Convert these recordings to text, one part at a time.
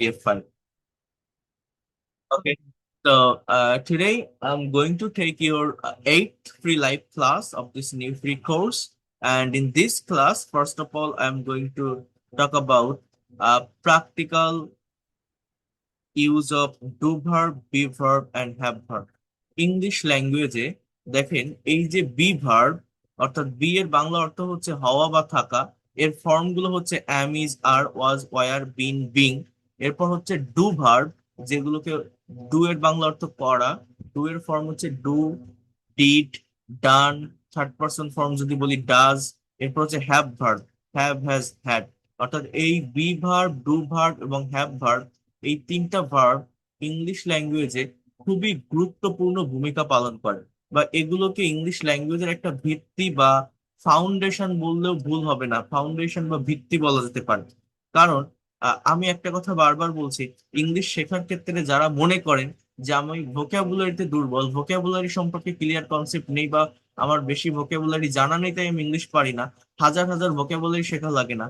F5. Okay. So today I'm going to take your eighth free live class of this new free course. And in this class, first of all, I'm going to talk about practical use of do verb, be verb, and have verb. English ল্যাঙ্গুয়েজে দেখেন এই যে be verb অর্থাৎ B এর বাংলা অর্থ হচ্ছে হওয়া বা থাকা। এর ফর্ম গুলো হচ্ছে am, is, are, was, were, been, being. এরপর হচ্ছে ডু ভার্ব, যেগুলোকে ডু এর বাংলা অর্থ করা। ডু এর ফর্ম হচ্ছে do, did, done. Third person form যদি বলি ডাজ। এরপর হচ্ছে have verb, have, has, had. অর্থাৎ এই বি ভার্ব, ডু ভার্ব এবং হ্যাভ ভার্ব, এই তিনটা ভার্ব ইংলিশ ল্যাঙ্গুয়েজে খুবই গুরুত্বপূর্ণ ভূমিকা পালন করে, বা এগুলোকে ইংলিশ ল্যাঙ্গুয়েজের একটা ভিত্তি বা ফাউন্ডেশন বললেও ভুল হবে না, ফাউন্ডেশন বা ভিত্তি বলা যেতে পারে। কারণ আমি একটা কথা বারবার বলছি, ইংলিশ শেখার ক্ষেত্রে যারা মনে করেন যে আমি ভোকাবুলারিতে দুর্বল, ভোকাবুলারি সম্পর্কে ক্লিয়ার কনসেপ্ট নেই, বা আমার বেশি ভোকাবুলারি জানা নেই তাই আমি ইংলিশ পারি না, হাজার হাজার ভোকাবুলারি শেখা লাগে না।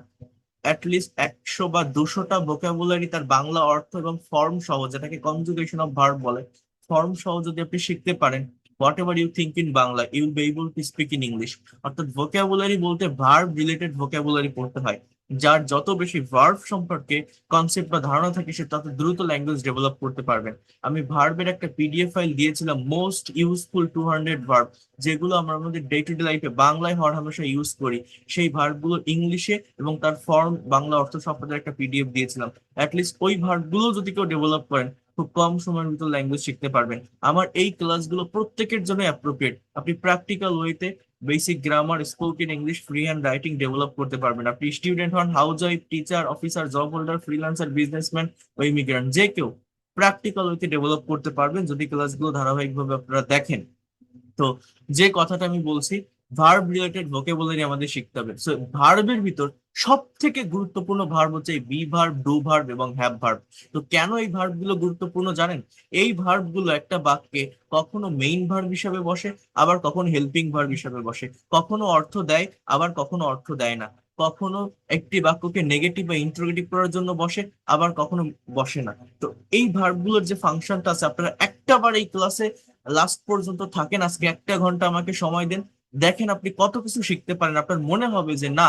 অ্যাটলিস্ট 100 বা 200টা ভোকাবুলারি তার বাংলা অর্থ এবং ফর্ম সহ, যেটাকে কনজুগেশন অফ ভার্ব বলে, ফর্ম সহ যদি আপনি শিখতে পারেন, whatever you think in Bangla you be able to speak in English. অর্থাৎ ভোকাবুলারি বলতে ভার্ব রিলেটেড ভোকাবুলারি পড়তে হয়। যার যত বেশি ভার্ব সম্পর্কে কনসেপ্ট বা ধারণা থাকে সে তত দ্রুত ল্যাঙ্গুয়েজ ডেভেলপ করতে পারবেন। আমি ভার্বের একটা পিডিএফ ফাইল দিয়েছিলাম, মোস্ট ইউজফুল 200 ভার্ব, যেগুলো আমরা আমাদের ডে টু ডে লাইফে বাংলায় হর হামেশা ইউজ করি। সেই ভার্ব গুলো ইংলিশে এবং তার ফর্ম বাংলা অর্থ সম্পদের একটা পিডিএফ দিয়েছিলাম। অ্যাটলিস্ট ওই ভার্ব গুলো যদি কেউ ডেভেলপ করেন, খুব কম সময়ের ভিতর ল্যাঙ্গুয়েজ শিখতে পারবেন। আমার এই ক্লাসগুলো প্রত্যেকের জন্য অ্যাপ্রোপ্রিয়েট। আপনি প্র্যাকটিক্যাল ওয়েতে basic grammar, spoken English, free handwriting develop করতে পারবেন। আপনি স্টুডেন্ট হন, housewife, teacher, officer, job holder, freelancer, businessman ও ইমিগ্রেন্ট, যে কেউ প্র্যাকটিক্যাল ওয়েতে ডেভেলপ করতে পারবেন যদি ক্লাসগুলো ধারাবাহিকভাবে আপনারা দেখেন। তো যে কথাটা আমি বলছি, ভার্ব রিলেটেড ভোকাবুলারি আমাদের শিখতে হবে। সো ভার্বের ভিতর সব থেকে গুরুত্বপূর্ণ ভার্ব হচ্ছে বি ভার্ব, ডু ভার্ব এবং হ্যাভ ভার্ব। তো কেন এই ভার্ব গুলো গুরুত্বপূর্ণ জানেন? এই ভার্ব গুলো একটা বাক্যে কখনো মেইন ভার্ব হিসাবে বসে, আবার কখনো হেল্পিং ভার্ব হিসাবে বসে, কখনো অর্থ দেয়, আবার কখনো অর্থ দেয় না, কখনো একটি বাক্যকে নেগেটিভ বা ইন্টারোগেটিভ করার জন্য বসে, আবার কখনো বসে না। তো এই ভার্ব গুলোর যে ফাংশনটা আছে, আপনারা একটা বার এই ক্লাসে লাস্ট পর্যন্ত থাকেন, আজকে 1 ঘন্টা আমাকে সময় দেন, দেখেন আপনি কত কিছু শিখতে পারেন। আপনার মনে হবে যে না,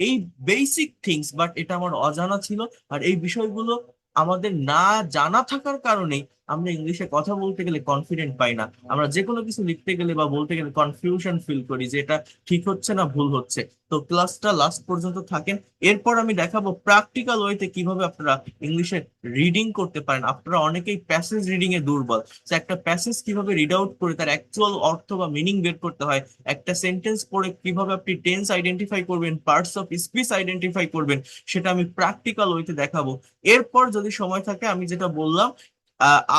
এই বেসিক থিংস বাট এটা আমার অজানা ছিল। আর এই বিষয়গুলো আমাদের না জানা থাকার কারণেই আমরা ইংলিশে কথা বলতে গেলে কনফিডেন্ট পাই না, আমরা যে কোনো কিছু লিখতে গেলে বা বলতে গেলে কনফিউশন ফিল করি যে এটা ঠিক হচ্ছে না ভুল হচ্ছে। তো ক্লাসটা লাস্ট পর্যন্ত থাকেন, এরপর আমি দেখাবো প্র্যাকটিক্যাল ওয়েতে কিভাবে আপনারা ইংলিশে রিডিং করতে পারেন। আপনারা অনেকেই প্যাসেজ রিডিং এ দুর্বল, যে একটা প্যাসেজ কিভাবে রিড আউট করে তার অ্যাকচুয়াল অর্থ বা মিনিং বের করতে হয়, একটা সেন্টেন্স পড়ে কিভাবে আপনি টেন্স আইডেন্টিফাই করবেন, পার্টস অফ স্পিচ আইডেন্টিফাই করবেন, সেটা আমি প্র্যাকটিক্যাল ওয়েতে দেখাবো। এরপর যদি সময় থাকে আমি যেটা বললাম,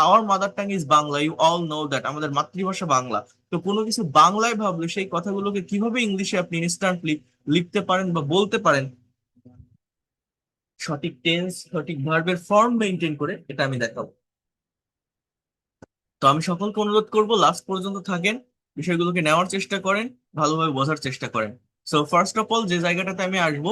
our mother tongue is Bangla, you all know that, আমাদের মাতৃভাষা বাংলা। তো কোনো কিছু বাংলায় ভাবলে সেই কথাগুলোকে কিভাবে ইংলিশে আপনি ইনস্ট্যান্টলি লিখতে পারেন বা বলতে পারেন, সঠিক টেন্স সঠিক ভার্বের ফর্ম মেনটেন করে, এটা আমি দেখাবো। তো আমি সকলকে অনুরোধ করব লাস্ট পর্যন্ত থাকেন, বিষয়গুলোকে নেওয়ার চেষ্টা করেন, ভালোভাবে বোঝার চেষ্টা করেন। সো ফার্স্ট অফ অল যে জায়গাটাতে আমি আসবো,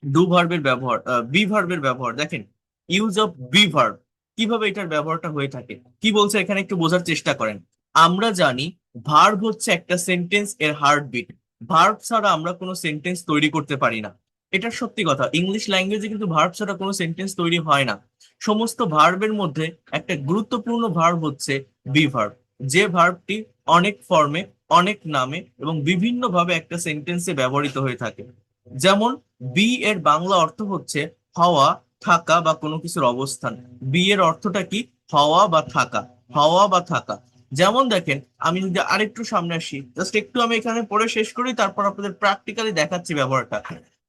ডু ভার্বের ব্যবহার, বি ভার্বের ব্যবহার দেখেন। ইউজ অফ বি ভার্ব, কিভাবে এটার ব্যবহারটা হয়ে থাকে, কি বলছে এখানে একটু বোঝার চেষ্টা করেন। আমরা জানি ভার্ব হচ্ছে একটা সেন্টেন্স এর হার্টবিট। ভার্ব ছাড়া আমরা কোনো সেন্টেন্স তৈরি করতে পারি না। এটা সত্যি কথা, ইংলিশ ল্যাঙ্গুয়েজে কিন্তু ভার্ব ছাড়া কোনো সেন্টেন্স তৈরি হয় না। সমস্ত ভার্বের মধ্যে একটা গুরুত্বপূর্ণ ভার্ব হচ্ছে বি ভার্ব, যে ভার্বটি অনেক ফর্মে, অনেক নামে এবং বিভিন্ন ভাবে একটা সেন্টেন্সে ব্যবহৃত হয়ে থাকে। যেমন বি এর বাংলা অর্থ হচ্ছে হওয়া, থাকা বা কোনো কিছুর অবস্থান। বি এর অর্থটা কি? হওয়া বা থাকা, হওয়া বা থাকা। যেমন দেখেন, আমি যদি আরেকটু সামনে আসি, জাস্ট একটু আমি এখানে পড়ে শেষ করি, তারপর আপনাদের প্র্যাকটিক্যালি দেখাচ্ছি ব্যবহারটা।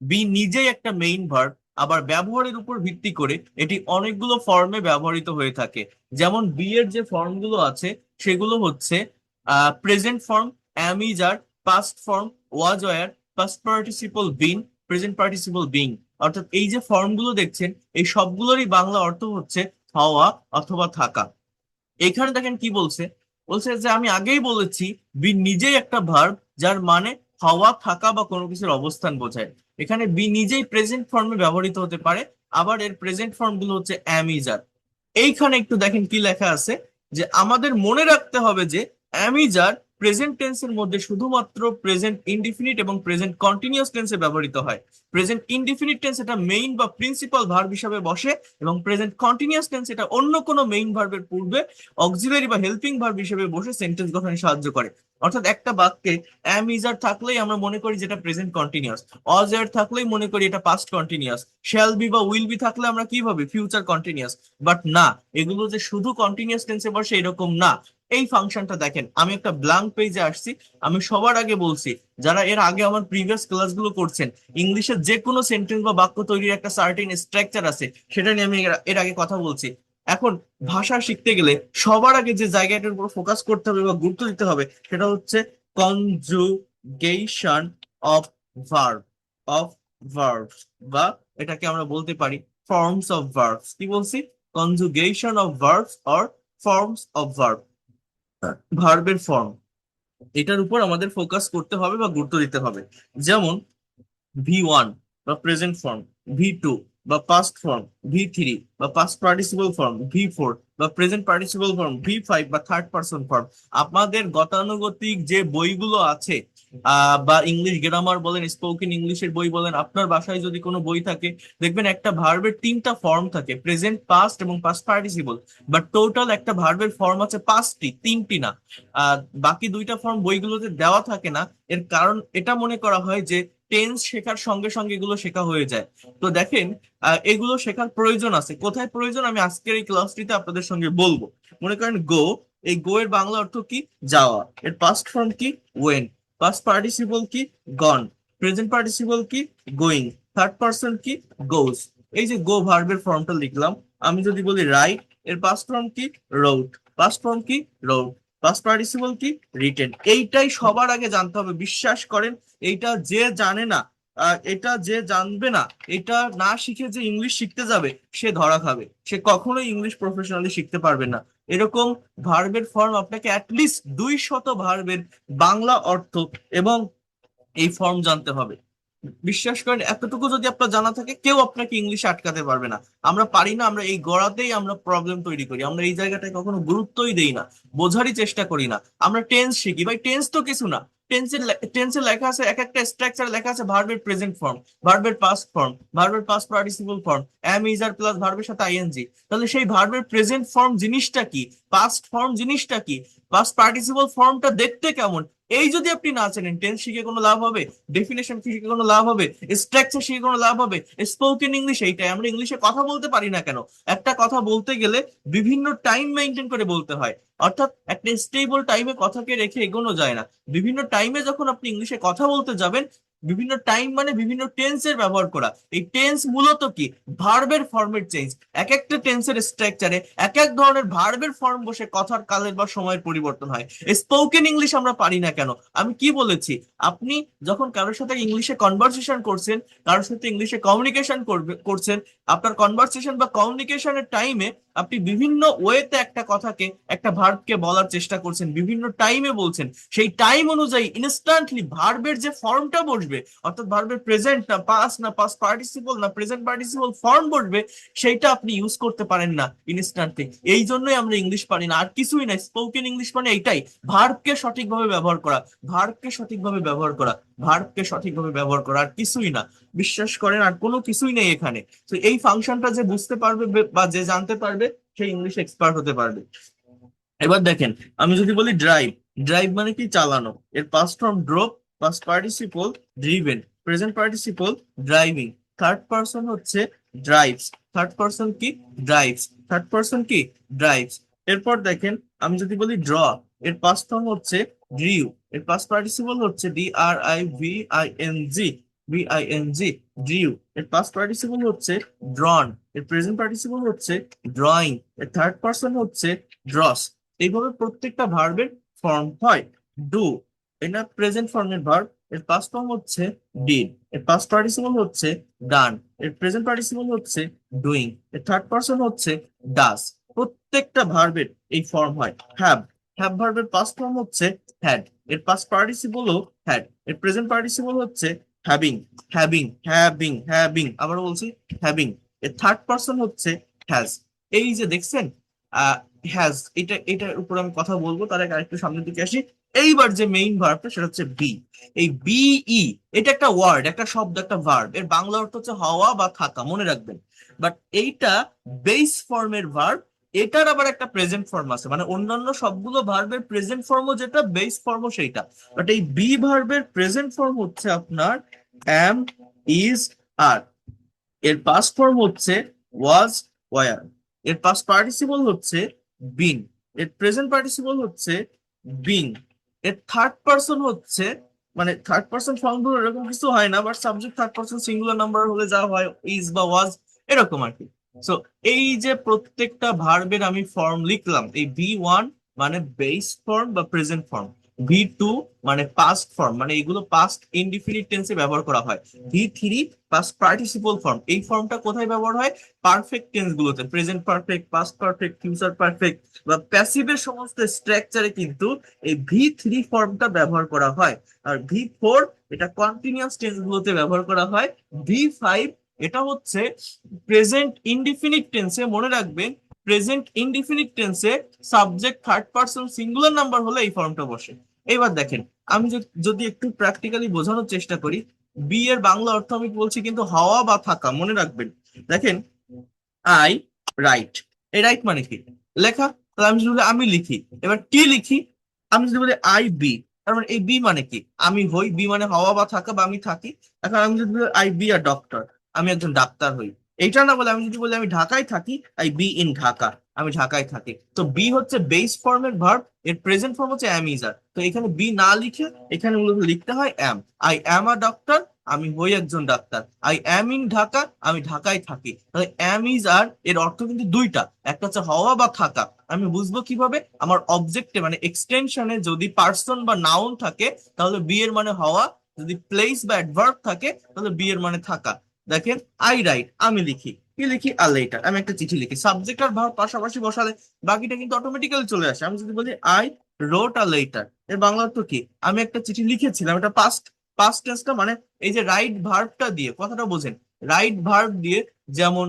বি নিজেই একটা মেইন ভার্ব, আবার ব্যবহারের উপর ভিত্তি করে এটি অনেকগুলো ফর্মে ব্যবহৃত হয়ে থাকে। যেমন বি এর যে ফর্মগুলো আছে সেগুলো হচ্ছে present form, am, is, are, past form, was, were, past participle been, present participle being. অর্থাৎ এই যে ফর্মগুলো দেখছেন, এই সবগুলোরই বাংলা অর্থ হচ্ছে হওয়া অথবা থাকা। এখানে দেখেন কি বলছে, বলছে যে আমি আগেই বলেছি বি নিজেই একটা ভার্ব, যার মানে হওয়া, থাকা বা কোনো কিছুর অবস্থান বোঝায়। এখানে বি নিজেই প্রেজেন্ট ফর্মে ব্যবহৃত হতে পারে, আবার এর প্রেজেন্ট ফর্ম গুলো হচ্ছে অ্যাম ইজ আর। এইখানে একটু দেখেন কি লেখা আছে, যে আমাদের মনে রাখতে হবে যে অ্যাম ইজ আর প্রেজেন্ট টেন্সের মধ্যে শুধুমাত্র প্রেজেন্ট ইনডিফিনিট এবং প্রেজেন্ট কন্টিনিউয়াস টেন্সে ব্যবহৃত হয়। প্রেজেন্ট ইনডিফিনিট টেন্স এটা মেইন বা প্রিন্সিপাল ভার্ব হিসাবে বসে, এবং প্রেজেন্ট কন্টিনিউয়াস টেন্স এটা অন্য কোনো মেইন ভার্বের পূর্বে অক্সিলারি বা হেল্পিং ভার্ব হিসেবে বসে সেন্টেন্স গঠনে সাহায্য করে। অর্থাৎ একটা বাক্যে অ্যাম ইজ আর থাকলেই আমরা মনে করি যেটা প্রেজেন্ট কন্টিনিউয়াস, অজ আর থাকলেই মনে করি এটা পাস্ট কন্টিনিউয়াস, শ্যাল বি বা উইল বি থাকলে আমরা কি ভাবি ফিউচার কন্টিনিউয়াস। বাট না, এগুলো যে শুধু কন্টিনিউয়াস টেন্সে বসে এরকম না। এই ফাংশনটা দেখেন, আমি একটা ব্ল্যাঙ্ক পেজে আসছি। আমি সবার আগে বলছি, যারা এর আগে আমার প্রিভিয়াস ক্লাসগুলো করছেন, ইংলিশের যে কোনো সেন্টেন্স বা বাক্য তৈরির একটা সার্টেন স্ট্রাকচার আছে, সেটা নিয়ে আমি এর আগে কথা বলছি। এখন ভাষা শিখতে গেলে সবার আগে যে জায়গাটার উপর ফোকাস করতে হবে বা গুরুত্ব দিতে হবে, সেটা হচ্ছে conjugation of verb, of verbs, বা এটাকে আমরা বলতে পারি ফর্মস অফ ভার্বস। কি বলছি? Conjugation of verbs or forms of verb, ভার্বের ফর্ম। এটার উপর আমাদের ফোকাস করতে হবে বা গুরুত্ব দিতে হবে। যেমন V1 বা প্রেজেন্ট ফর্ম, V2 বা পাস্ট ফর্ম, V3 বা পাস্ট পার্টিসিপল ফর্ম, V4 বা প্রেজেন্ট পার্টিসিপল ফর্ম, V5 বা থার্ড পারসন ফর্ম। আপনাদের গতানুগতিক যে বইগুলো আছে, বা ইংলিশ গ্রামার বলেন, স্পোকেন ইংলিশের বই বলেন, আপনার বাসায় যদি কোনো বই থাকে, দেখবেন একটা ভার্বের তিনটা ফর্ম থাকে, প্রেজেন্ট, পাস্ট এবং পাস্ট পার্টিসিপল। বাট টোটাল একটা ভার্বের ফর্ম আছে পাঁচটি, তিনটি না। বাকি দুইটা ফর্ম বইগুলোতে দেওয়া থাকে না। এর কারণ এটা মনে করা হয় যে টেন্স শেখার সঙ্গে সঙ্গে এগুলো শেখা হয়ে যায়। তো দেখেন, এগুলো শেখার প্রয়োজন আছে। কোথায় প্রয়োজন আমি আজকের এই ক্লাসটিতে আপনাদের সঙ্গে বলবো। মনে করেন গো, এই গো এর বাংলা অর্থ কি? যাওয়া। এর পাস্ট ফর্ম কি? ওয়েন। পাস্ট পার্টিসিপল কি? গন। প্রেজেন্ট পার্টিসিপল কি? গোয়িং। থার্ড পারসন কি? গোজ। এই যে গো ভার্বের ফর্মটা লিখলাম, আমি যদি বলি রাইট, এর পাস্ট ফর্ম কি? রোট। পাস্ট ফর্ম কি? রোট। পাস্ট পার্টিসিপল কি? রিটেন। এইটাই সবার আগে জানতে হবে, বিশ্বাস করেন। এইটা যে জানে না, এটা যে জানবে না, এটা না শিখে যে ইংলিশ শিখতে যাবে, সে ধরা খাবে। সে কখনোই ইংলিশ প্রফেশনালি শিখতে পারবে না। এরকম ভার্বের ফর্ম আপনাকে অ্যাটলিস্ট 200 ভার্বের বাংলা অর্থ এবং এই ফর্ম জানতে হবে। বিশ্বাস করেন, এতটুকু যদি আপনার জানা থাকে, কেউ আপনাকে ইংলিশে আটকাতে পারবে না। আমরা পারি না, আমরা এই গড়াতেই আমরা প্রবলেম তৈরি করি। আমরা এই জায়গাটায় কখনো গুরুত্বই দেই না, বোঝারই চেষ্টা করি না। আমরা টেন্স শিখি, ভাই টেন্স তো কিছু না। টেন্সের লেখা আছে, এক একটা স্ট্রাকচার লেখা আছে ভার্বের প্রেজেন্ট ফর্ম, ভার্বের পাস্ট ফর্ম, ভার্বের past participle form, am is are plus ভার্বের সাথে আইএনজি। তাহলে সেই ভার্বের প্রেজেন্ট ফর্ম জিনিসটা কি, পাস্ট ফর্ম জিনিসটা কি, পাস্ট পার্টিসিপল ফর্মটা দেখতে কেমন, এই যদি আপনি না জানেন, টেন্স শিখে কোনো লাভ হবে? ডেফিনেশন শিখে কোনো লাভ হবে? স্ট্রাকচার শিখে কোনো লাভ হবে? স্পোকেন ইংলিশ এইটাই, আমরা ইংলিশে কথা বলতে পারি না কেন? একটা কথা বলতে গেলে বিভিন্ন টাইম মেনটেন করে বলতে হয়। অর্থাৎ একটা স্টেবল টাইমে কথাকে রেখে এগোনো যায় না। বিভিন্ন টাইমে যখন আপনি ইংলিশে কথা বলতে যাবেন, বিভিন্ন টাইম মানে বিভিন্ন টেন্সের ব্যবহার করা। এই টেন্স মূলত কি? ভার্বের ফর্মের চেঞ্জ। এক একটা টেন্সের স্ট্রাকচারে এক এক ধরনের ভার্বের ফর্ম বসে কথার কালের বা সময়ের পরিবর্তন হয়। স্পোকেন ইংলিশ আমরা পারি না কেন? আমি কি বলেছি? আপনি যখন কারোর সাথে ইংলিশে কনভারসেশন করছেন, কারোর সাথে ইংলিশে কমিউনিকেশন করছেন, আপনার কনভারসেশন বা কমিউনিকেশনের টাইমে আপনি বিভিন্ন ওয়েতে একটা কথাকে, একটা ভার্বকে বলার চেষ্টা করছেন, বিভিন্ন টাইমে বলছেন। সেই টাইম অনুযায়ী ইনস্ট্যান্টলি ভার্বের যে ফর্মটা বসবে, অর্থাৎ ভার্বের প্রেজেন্ট না পাস্ট না পাস্ট পার্টিসিপল না প্রেজেন্ট পার্টিসিপল ফর্ম বসবে, সেইটা আপনি ইউজ করতে পারেন না ইনস্ট্যান্টলি। এই জন্যই আমরা ইংলিশ পারি না, আর কিছুই না। স্পোকেন ইংলিশ মানে এইটাই, ভার্বকে সঠিকভাবে ব্যবহার করা, ভার্বকে সঠিকভাবে ব্যবহার করা, ভার্বকে সঠিকভাবে ব্যবহার করা, আর কিছুই না। বিশ্বাস করেন, আর কোনো কিছুই নেই এখানে। তো এই ফাংশনটা যে বুঝতে পারবে বা যে জানতে পারবে, সে ইংলিশ এক্সপার্ট হতে পারবে। এবার দেখেন, আমি যদি বলি ড্রাইভ, ড্রাইভ মানে কি? চালানো। এর past form drop, past participle driven, present participle driving, third person হচ্ছে ড্রাইভস। থার্ড পারসন কি? ড্রাইভস। থার্ড পারসন কি? ড্রাইভস। এরপর দেখেন, আমি যদি বলি ড্র, এর পাস্ট ফর্ম হচ্ছে ড্রিউ, এর পাস্ট পার্টিসিপল হচ্ছে DRIVING, VING, ড্রিউ। এর পাস্ট পার্টিসিপল হচ্ছে ড্রন, এর প্রেজেন্ট পার্টিসিপল হচ্ছে ড্রয়িং, এর থার্ড পারসন হচ্ছে ড্রস। এইভাবে প্রত্যেকটা ভার্বের ফর্ম হয়। ডু, এটা প্রেজেন্ট ফর্মের ভার্ব, এর পাস্ট ফর্ম হচ্ছে ডিড, এর পাস্ট পার্টিসিপল হচ্ছে ডান, এর প্রেজেন্ট পার্টিসিপল হচ্ছে ডুইং, এর থার্ড পারসন হচ্ছে ডাস। প্রত্যেকটা ভার্বের এই ফর্ম হয়। হ্যাভ, হ্যাভ ভার্বের পাস্ট ফর্ম হচ্ছে হ্যাড, এর পাস্ট পার্টিসিপলও হ্যাড, এর প্রেজেন্ট পার্টিসিপল হচ্ছে হ্যাভিং, হ্যাভিং, হ্যাভিং, হ্যাভিং, আবার বলছি হ্যাভিং। এর থার্ড পার্সন হচ্ছে হ্যাজ। এই যে দেখছেন হ্যাজ, এটার উপর আমি কথা বলবো, তার আগে আরেকটু সামনের দিকে আসি। এইবার যে মেইন ভার্বটা সেটা হচ্ছে বি। এই বিই এটা একটা ওয়ার্ড, একটা শব্দ, একটা ভার্ব। এর বাংলা অর্থ হচ্ছে হওয়া বা থাকা, মনে রাখবেন। বাট এইটা বেস ফর্মের ভার্ব। এটার আবার একটা প্রেজেন্ট ফর্ম আছে, মানে অন্যান্য সবগুলো ভার্বের প্রেজেন্ট ফর্মও যেটা, বেস ফর্মও সেইটা। বাট এই বি ভার্বের প্রেজেন্ট ফর্ম হচ্ছে আপনার অ্যাম, ইজ, আর। এর পাস্ট ফর্ম হচ্ছে ওয়াজ, ওয়ার। এর পাস্ট পার্টিসিপল হচ্ছে বিন। এর প্রেজেন্ট পার্টিসিপল হচ্ছে বিং। এর থার্ড পার্সন হচ্ছে, মানে থার্ড পার্সন ফর্মগুলো এরকম কিছু হয় না, but subject third person singular number হলে যা হয় ইজ বা ওয়াজ, এরকম আর কি। সো এই যে প্রত্যেকটা ভার্বের আমি ফর্ম লিখলাম, এই বি 1 মানে বেস ফর্ম বা প্রেজেন্ট ফর্ম, বি 2 মানে পাস্ট ফর্ম, মানে এগুলো পাস্ট ইনডিফিনিট টেন্সে ব্যবহার করা হয়, বি 3 পাস্ট পার্টিসিপল ফর্ম। এই ফর্মটা কোথায় ব্যবহার হয়? পারফেক্ট টেন্স গুলোতে, present perfect, past perfect, future perfect বা প্যাসিভের সমস্ত স্ট্রাকচারে কিন্তু এই বি 3 ফর্মটা ব্যবহার করা হয়। আর বি 4 এটা কন্টিনিউয়াস টেন্স গুলোতে ব্যবহার করা হয়। বি 5 এটা হচ্ছে প্রেজেন্ট ইনডিফিনিট টেন্সে, মনে রাখবেন প্রেজেন্ট ইনডিফিনিট টেন্সে subject third person singular number হলে এই ফর্মটা বসে। এবার দেখেন, আমি যদি একটু প্র্যাকটিক্যালি বোঝানোর চেষ্টা করি, বি এর বাংলা অর্থ আমি বলছি কিন্তু হওয়া বা থাকা, মনে রাখবেন। দেখেন, আই রাইট, এই রাইট মানে কি? লেখা। তাহলে আমি যদি বলি আমি লিখি, এবার কি লিখি? আমি যদি বলি আই বি, তার মানে এই বি মানে কি? আমি হই, বি মানে হওয়া বা থাকা বা আমি থাকি। এখন আমি যদি বলি আই বি আ ডক্টর, আমি একজন ডাক্তার হই। এইটা না বলে আমি যদি বলি আমি ঢাকায় থাকি, আই বি ইন ঢাকা, আমি ঢাকায় থাকি। তো বি হচ্ছে বেস ফর্মের ভার্ব, এর প্রেজেন্ট ফর্ম হচ্ছে অ্যাম, ইজ, আর। তো এখানে বি না লিখে এখানে মূলত লিখতে হয় অ্যাম। আই অ্যাম আ ডক্টর, আমি হই একজন doctor. I am in Dhaka, আমি ঢাকায় থাকি। তাহলে অ্যাম, ইজ, আর এর অর্থ কিন্তু দুইটা, একটা হচ্ছে হওয়া বা থাকা। আমি বুঝবো কিভাবে? আমার অবজেক্টে মানে এক্সটেনশনে যদি পার্সন বা নাউন থাকে তাহলে বি এর মানে হওয়া, যদি প্লেস বা অ্যাডভার্ব থাকে তাহলে বি এর মানে থাকা। দেখেন, আই রাইট, আমি লিখি, কি লিখি? আ লেটার, আমি একটা চিঠি লিখি। সাবজেক্ট আর ভার্ব পাশাপাশি বসালে বাকিটা কিন্তু অটোমেটিক্যালি চলে আসে। আমি যদি বলি আই রোট আ লেটার, এর বাংলা অর্থ কি? আমি একটা চিঠি লিখেছিলাম। এটা পাস্ট, পাস্ট টেন্সটা মানে এই যে রাইট ভার্বটা দিয়ে, কথাটা বোঝেন, রাইট ভার্ব দিয়ে যেমন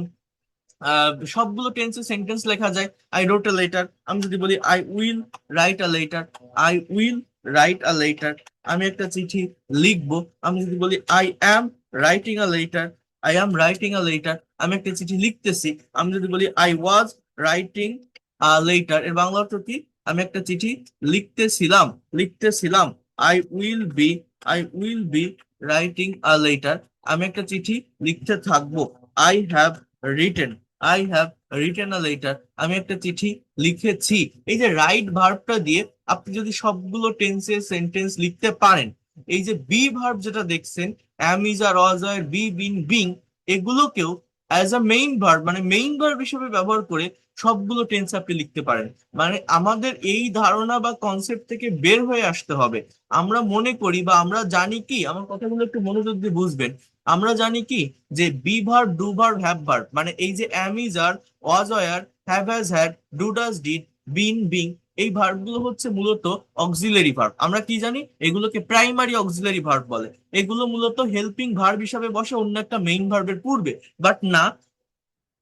সবগুলো টেন্সে সেন্টেন্স লেখা যায়। আই রোট আ লেটার, আমি যদি বলি I will write a letter, I will write a letter, আমি একটা চিঠি লিখবো। আমি যদি বলি I am writing a letter, I am writing a letter, আমি একটা চিঠি লিখতেছি। আমি যদি বলি I was writing a letter, এর বাংলা অর্থ কি? আমি একটা চিঠি লিখতেছিলাম, লিখতেছিলাম। I will be, I will be writing a letter, আমি একটা চিঠি লিখতে থাকবো। I have written, I have written a letter, আমি একটা চিঠি লিখেছি। এই যে রাইট ভার্বটা দিয়ে আপনি যদি সবগুলো টেন্সে সেন্টেন্স লিখতে পারেন, এই যে বি ভার্ব যেটা দেখছেন, am, is, are, was, are, be, been, being, এগুলোকেও অ্যাজ আ মেইন ভার্ব মানে মেইন ভার্ব হিসেবে ব্যবহার করে সবগুলো টেন্স আপনি লিখতে পারেন। মানে আমাদের এই ধারণা বা কনসেপ্ট থেকে বের হয়ে আসতে হবে। আমরা মনে করি বা আমরা জানি কি, আমার কথাগুলো একটু মনোযোগ দিয়ে বুঝবেন। আমরা জানি কি যে be verb, do verb, have verb, মানে এই যে am, is, are, was, were, have, has, had, do, does, did, been, being, এই ভার্ব গুলো হচ্ছে মূলত অক্সিলারি ভার্ব। আমরা কি জানি? এগুলোকে প্রাইমারি অক্সিলারি ভার্ব বলে। এগুলো মূলত হেল্পিং ভার্ব হিসাবে বসে অন্য একটা মেইন ভার্বের পূর্বে। বাট না,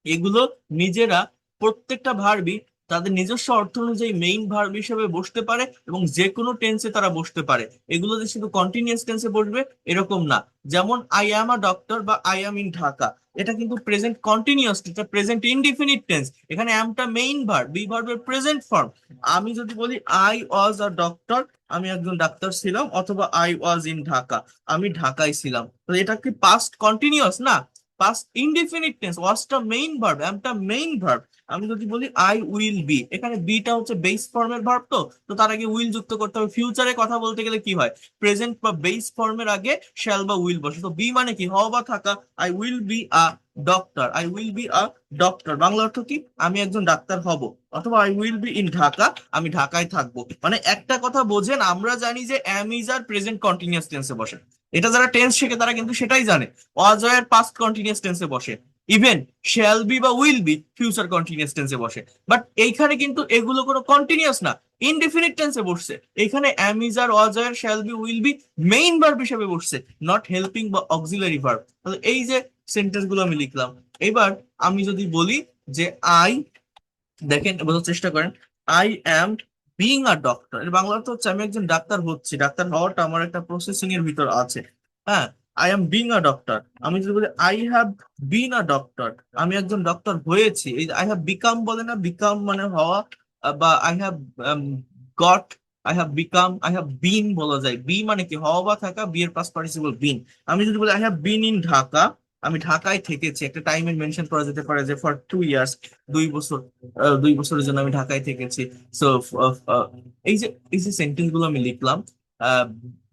এগুলো নিজেরা প্রত্যেকটা ভার্বই তাদের নিজস্ব অর্থ অনুযায়ী মেইন ভার্ব হিসেবে বসতে পারে এবং যে কোনো টেন্সে তারা বসতে পারে। এগুলো যে শুধু কন্টিনিউয়াস টেন্সে বসবে এরকম না। যেমন আই অ্যাম আ ডক্টর বা আই অ্যাম ইন ঢাকা, এটা কিন্তু প্রেজেন্ট কন্টিনিউয়াস, এটা প্রেজেন্ট ইনডিফিনিট টেন্স। এখানে অ্যামটা মেইন ভার্ব, বি ভার্বের প্রেজেন্ট ফর্ম। আমি যদি বলি আই ওয়াজ আ ডক্টর, আমি একজন ডাক্তার ছিলাম, অথবা আই ওয়াজ ইন ঢাকা, আমি ঢাকায় ছিলাম, তো এটা কি পাস্ট কন্টিনিউয়াস না, পাস্ট ইনডিফিনিট টেন্স। ওয়াজটা মেইন ভার্ব, অ্যামটা মেইন ভার্ব। আমি যদি বলি আই উইল বি, এখানে বিটা হচ্ছে বেস ফর্মের ভার্ব, তো তো তার আগে উইল যুক্ত করতে হবে। ফিউচারে কথা বলতে গেলে কি হয়? প্রেজেন্ট বা বেস ফর্মের আগে শ্যাল বা উইল বসে। তো বি মানে কি? হওয়া বা থাকা। I will be a doctor, I will be a doctor, Bangla অর্থ কি? আমি একজন ডাক্তার হব। অথবা I will be in Dhaka, আমি ঢাকায় থাকবো। মানে একটা কথা বোঝেন, আমরা জানি যে am, is, R present continuous টেন্সে বসে। এটা যারা টেন্স শেখে তারা কিন্তু সেটাই জানে। অজয়ের পাস্ট কন্টিনিউয়াস টেন্সে বসে। ইভেন শ্যাল বি বা উইল বি ফিউচার কন্টিনিউয়াস টেন্সে বসে। বাট এইখানে কিন্তু এগুলো কোনো কন্টিনিউয়াস না, ইনডিফিনিট টেন্সে বসছে। এখানে অ্যাম, ইজ, আর, অজয়ের, shall be, will be main verb হিসেবে বসছে, নট হেল্পিং বা অক্সিলারি ভার্ব। তাহলে এই যে সেন্টেন্স গুলো আমি লিখলাম, এবার আমি যদি বলি যে আই, দেখেন বোঝার চেষ্টা করেন, I am being a doctor, এর বাংলা অর্থ হচ্ছে আমি একজন ডাক্তার হচ্ছি, ডাক্তার হওয়াটা আমার একটা প্রসেসিং এর ভিতর আছে। হ্যাঁ, I am being a doctor. আমি যদি বলি I have bin a doctor, আমি একজন ডক্টর হয়েছি। এই আই হ্যাভ বিকাম বলে না, বিকাম মানে হওয়া, বা I have got, I have become, I have বিন বলা যায়। বি মানে কি, হওয়া বা থাকা, বি এর পাস্ট পার্টিসিপল বিন। আমি যদি বলি I have been in Dhaka, আমি ঢাকায় থেকেছি, একটা টাইমের মেনশন করা যেতে পারে যে ফর 2 ইয়ার্স, 2 বছর, 2 বছরের জন্য আমি ঢাকায় থেকেছি। সো এই যে সেন্টেন্স গুলো আমি লিখলাম,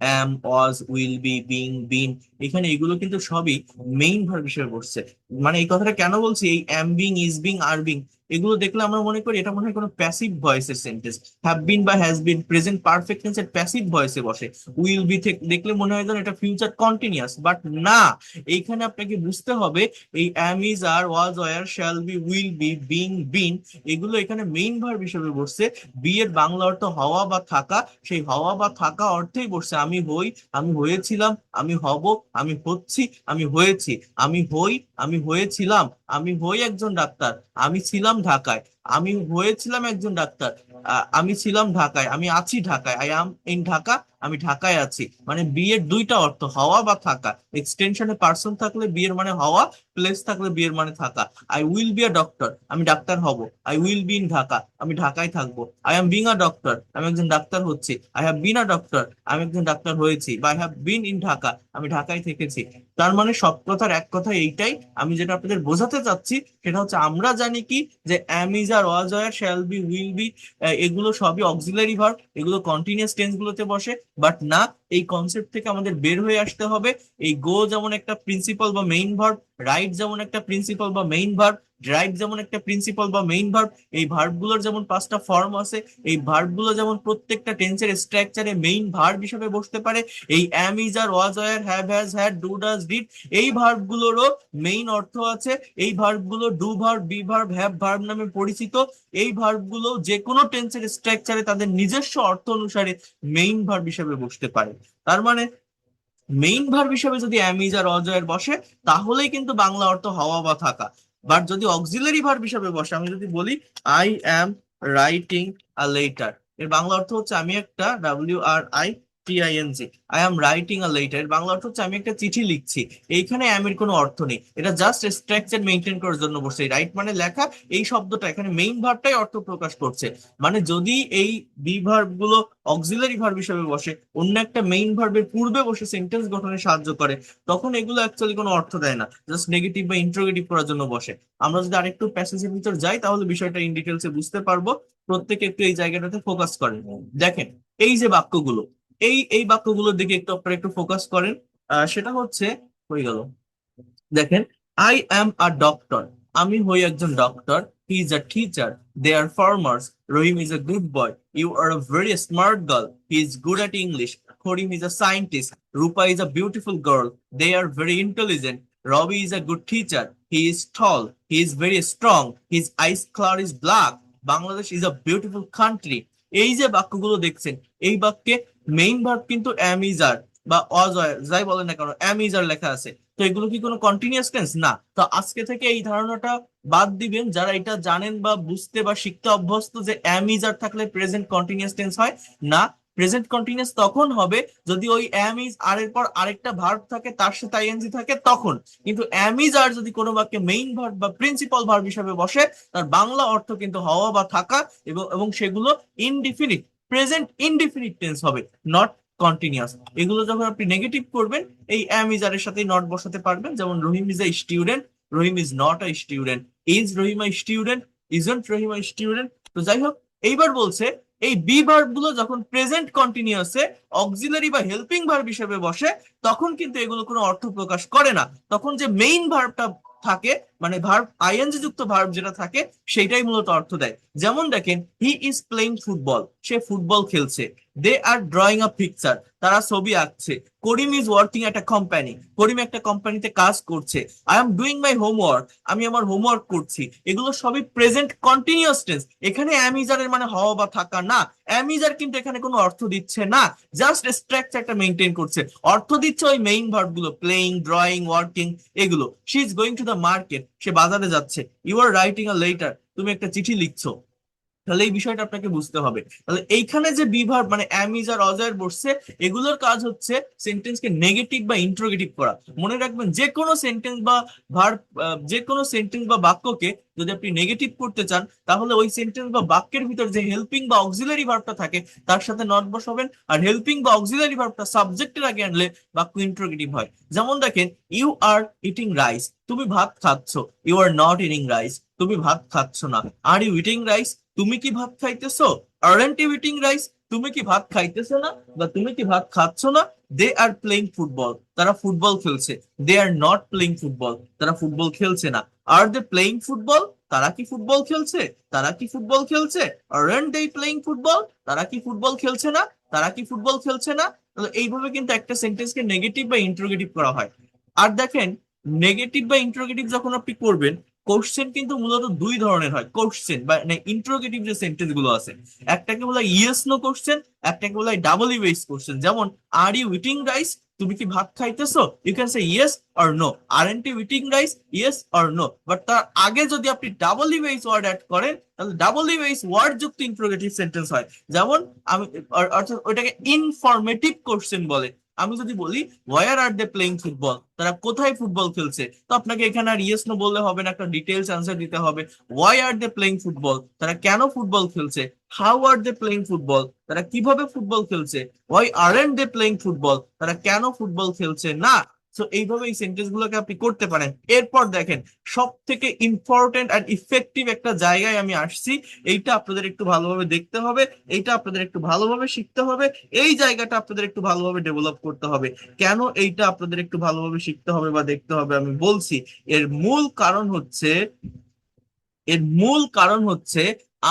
অ্যাম, ওয়াজ, উইল বি, বিং, বিন, এখানে এগুলো কিন্তু সবই মেইন ভার্ব হিসেবে বসছে। মানে এই কথাটা কেন বলছি, এই অ্যাম being, is being, are being, এগুলো দেখলে আমরা মনে করি এটা মনে হয় কোনো প্যাসিভ ভয়েসের সেন্টেন্স। হ্যাভ বিন বা হ্যাজ বিন প্রেজেন্ট পারফেক্ট টেন্সের প্যাসিভ ভয়েসে বসে। উইল বি দেখলে মনে হয় যেন এটা ফিউচার কন্টিনিউয়াস, বাট না, এইখানে আপনাকে বুঝতে হবে এই am, is, are, was, were, shall be, will be, being, been, এগুলো এখানে মেইন ভার্ব হিসেবে বসছে। বি এর বাংলা অর্থ হওয়া বা থাকা, সেই হওয়া বা থাকা অর্থেই বসছে আমি হই, আমি হয়েছিলাম, আমি হব, আমি হচ্ছি, আমি হয়েছি, আমি হই, আমি হয়েছিলাম, আমি হই একজন ডাক্তার, আমি ছিলাম ঢাকায়, আমি হয়েছিলাম একজন ডাক্তার, আমি ছিলাম ঢাকায়, আমি আছি ঢাকায়, আই অ্যাম ইন ঢাকা, আমি ঢাকায় আছি। মানে বি এর দুইটা অর্থ, হওয়া বা থাকা। এক্সটেনশনে পার্সন থাকলে বি এর মানে হওয়া, প্লেস থাকলে বি এর মানে থাকা। I will be a doctor, আমি ডাক্তার হব। I will be in Dhaka, আমি ঢাকায় থাকবো। I am being a doctor, আমি একজন ডাক্তার হচ্ছি। I have bin a doctor, আমি একজন ডাক্তার হয়েছি। বা I have been in Dhaka, আমি ঢাকায় থেকেছি। তার মানে সব কথার এক কথা এইটাই, আমি যেটা আপনাদের বোঝাতে চাচ্ছি সেটা হচ্ছে আমরা জানি কি যে am, is, are, was, were, shall be, will be, এগুলো সবই অক্সিলারি ভার্ব, এগুলো কন্টিনিউয়াস টেন্স গুলোতে বসে। বাট না, এই কনসেপ্ট থেকে আমাদের বের হয়ে আসতে হবে। এই গো যেমন একটা প্রিন্সিপাল বা মেইন ভার্ব, রাইট যেমন একটা প্রিন্সিপাল বা মেইন ভার্ব, ড্রাইভ যেমন একটা প্রিন্সিপাল বা মেইন ভার্ব, এই ভার্ব গুলোর যেমন 5টা ফর্ম আছে, এই ভার্ব গুলো যেমন প্রত্যেকটা টেন্সের স্ট্রাকচারে মেইন ভার্ব হিসেবে বসতে পারে, এই am, is, are, was, were, have, has, had, do, does, did, এই ভার্ব গুলোরও মেইন অর্থ আছে। এই ভার্ব গুলো do verb, be verb, have verb নামে পরিচিত। এই ভার্ব গুলো যে কোনো টেন্সের স্ট্রাকচারে তাদের নিজস্ব অর্থ অনুসারে মেইন ভার্ব হিসেবে বসতে পারে। তার মানে মেইন ভার্ব হিসেবে যদি অ্যাম, ইজ, আর, অজয়ের বসে, তাহলেই কিন্তু বাংলা অর্থ হওয়া বা থাকা। বাট যদি অক্সিলারি ভার্ব হিসেবে বসে, আমি যদি বলি I am writing a letter, এর বাংলা অর্থ হচ্ছে আমি একটা, WRITING, I am writing a letter, এর বাংলা অর্থ হচ্ছে আমি একটা চিঠি লিখছি। এইখানে অ্যাম এর কোনো অর্থ নেই, এটা জাস্ট স্ট্রাকচার মেনটেন করার জন্য বসে। রাইট মানে লেখা, এই শব্দটা এখানে মেইন ভার্বটাই অর্থ প্রকাশ করছে। মানে যদি এই বি ভার্ব গুলো অক্সিলারি ভার্ব হিসেবে বসে, অন্য একটা মেইন ভার্বের পূর্বে বসে সেন্টেন্স গঠনে সাহায্য করে, তখন এগুলো অ্যাকচুয়ালি কোনো অর্থ দেয় না, জাস্ট নেগেটিভ বা ইন্টারোগেটিভ করার জন্য বসে। আমরা যদি আরেকটু প্যাসেজের ভিতর যাই তাহলে বিষয়টা ইন ডিটেলসে বুঝতে পারবো। প্রত্যেকে একটু এই জায়গাটাতে ফোকাস করেন। দেখেন এই যে বাক্যগুলো, এই বাক্যগুলোর দিকে একটু আপনারা একটু ফোকাস করেন। সেটা হচ্ছে, হয়ে গেল, দেখেন, আই অ্যাম আ ডক্টর, আমি হই একজন doctor. He is a teacher, they are farmers, Rahim is a good boy, you are a very smart girl, he is good at English, Karim is a scientist, Rupa is a beautiful girl, they are very intelligent, Rabi is a good teacher, he is tall, he is very strong, his eyes colour is black, Bangladesh is a beautiful country. এই যে বাক্যগুলো দেখছেন, এই বাক্যে main verb কিন্তু অ্যাম, is, আর বা অজয় যাই বলেন না কেন, অ্যাম, ইজ, আর লেখা আছে। তো এগুলো কি কোনো কন্টিনিউয়াস টেন্স? না। তো আজকে থেকে এই ধারণাটা বাদ দিবেন যারা এটা জানেন বা বুঝতে বা শিখতে অভ্যস্ত যে অ্যাম, ইজ, আর থাকলে প্রেজেন্ট কন্টিনিউয়াস টেন্স হয়। না, প্রেজেন্ট কন্টিনিউয়াস তখন হবে যদি ওই অ্যাম, ইজ, আর এর পর আরেকটা ভার্ব থাকে, তার সাথে আইএনজি থাকে, তখন। কিন্তু অ্যাম, ইজ, আর যদি কোনো বাক্যে মেইন ভার্ব বা প্রিন্সিপাল ভার্ব হিসেবে বসে, তার বাংলা অর্থ কিন্তু হওয়া বা থাকা, এবং এবং সেগুলো ইনডিফিনিট, প্রেজেন্ট ইনডিফিনিট টেন্স হবে, নট কন্টিনিউয়াস। এগুলো যখন আপনি নেগেটিভ করবেন, এই অ্যাম, ইজ, আর এর সাথে নট বসাতে পারবেন। যেমন Rahim is a student, Rahim is not a student. Is Rahim a student, isn't Rahim a student. তো যাই হোক, এইবার বলছে এই বি ভার্ব গুলো যখন প্রেজেন্ট কন্টিনিউয়াসে অক্সিলারি বা হেল্পিং ভার্ব হিসেবে বসে, তখন কিন্তু এগুলো কোনো অর্থ প্রকাশ করে না। তখন যে মেইন ভার্বটা থাকে, মানে ভার্ব আইএনজি যুক্ত ভার্ব যেটা থাকে, সেটাই মূলত অর্থ দেয়। যেমন দেখেন, হি ইজ প্লেইং ফুটবল, সে ফুটবল খেলছে। They are drawing a picture, তারা ছবি আঁকছে। Karim is working at a company, Karim একটা কোম্পানিতে কাজ করছে। I am doing my homework, আমি আমার হোমওয়ার্ক করছি। এগুলো সবই প্রেজেন্ট কন্টিনিউয়াস টেন্স। এখানে অ্যামিজারের মানে হওয়া বা থাকা না। অ্যামিজার কিন্তু এখানে কোনো অর্থ দিচ্ছে না, জাস্ট স্ট্রাকচারটা মেনটেন করছে। অর্থ দিচ্ছে ওই মেইন ভার্ব গুলো, প্লেইং, ড্রয়িং, ওয়ার্কিং, এগুলো। She is going to the market, সে বাজারে যাচ্ছে। You are writing a letter, তুমি একটা চিঠি লিখছো। তাহলে এই বিষয়টা আপনাকে বুঝতে হবে। তাহলে এইখানে যে বিভার মানে অ্যামিজ আর অজয়ের বসছে, এগুলোর কাজ হচ্ছে সেন্টেন্সকে নেগেটিভ বা ইন্ট্রোগেটিভ করা। মনে রাখবেন যে কোনো সেন্টেন্স বা ভার্ব, যে কোনো সেন্টেন্স বা বাক্যকে যদি আপনি নেগেটিভ করতে চান, তাহলে ওই সেন্টেন্স বা বাক্যের ভিতর যে হেল্পিং বা অক্সিলারি ভার্বটা থাকে তার সাথে নট বসাবেন। আর হেল্পিং বা অক্সিলারি ভার্বটা সাবজেক্টের আগে আনলে বাক্য ইন্ট্রোগেটিভ হয়। যেমন দেখেন, ইউ আর ইটিং রাইস, তুমি ভাত খাচ্ছ। You are not eating rice, তুমি ভাত খাচ্ছ না। আর ইউ ইটিং রাইস, তুমি কি ভাত খাইতেছো? আরন্ট ইউ ইটিং রাইস, তুমি কি ভাত খাইতেছো না বা তুমি কি ভাত খাচ্ছ না? দে আর প্লেইং ফুটবল, তারা ফুটবল খেলছে। They are not playing football, তারা ফুটবল খেলছে না। আর দে প্লেইং ফুটবল, তারা কি ফুটবল খেলছে? তারা কি ফুটবল খেলছে? আরন্ট দে প্লেইং ফুটবল, তারা কি ফুটবল খেলছে না? তারা কি ফুটবল খেলছে না? তাহলে এইভাবে কিন্তু একটা সেন্টেন্সকে নেগেটিভ বা ইন্টারোগেটিভ করা হয়। আর দেখেন, নেগেটিভ বা ইন্টারোগেটিভ যখন আপনি করবেন, কোশ্চেন কিন্তু মূলত দুই ধরনের হয়। কোশ্চেন বা ইন্টারোগেটিভ যে সেন্টেন্স গুলো আছে, একটাকে বলা হয় ইয়েস নো কোশ্চেন, একটাকে বলা হয় ডাবল বেস কোশ্চেন। যেমন, আর ইউ ইটিং রাইস, তুমি কি ভাত খাইতেছো? You can say yes or no. Aren't you eating rice, yes or no. But তার আগে যদি আপনি ডাবল বেস ওয়ার্ড অ্যাড করেন, তাহলে ডাবল বেস ওয়ার্ড যুক্ত ইন্টারোগেটিভ সেন্টেন্স হয়। যেমন আমি, অর্থাৎ ওইটাকে ইনফরমেটিভ কোশ্চেন বলে। আমি যদি বলি, where are they playing football, তারা কোথায় ফুটবল খেলছে, তো আপনাকে এখানে আর ইয়েস নো বললে হবে না, একটা ডিটেলস আনসার দিতে হবে। Why are they playing football, তারা কেন ফুটবল খেলছে। How are they playing football, তারা কিভাবে ফুটবল খেলছে। Why aren't they playing football, তারা কেন ফুটবল খেলছে না। তো এইভাবে এই সেন্টেন্স গুলোকে আপনি করতে পারেন। এরপর দেখেন, সব থেকে ইম্পর্টেন্ট অ্যান্ড ইফেক্টিভ একটা জায়গায় আমি আসছি। এইটা আপনাদের একটু ভালোভাবে দেখতে হবে, এইটা আপনাদের একটু ভালোভাবে শিখতে হবে, এই জায়গাটা আপনাদের একটু ভালোভাবে ডেভেলপ করতে হবে। কেন এইটা আপনাদের একটু ভালোভাবে শিখতে হবে বা দেখতে হবে আমি বলছি। এর মূল কারণ হচ্ছে, এর মূল কারণ হচ্ছে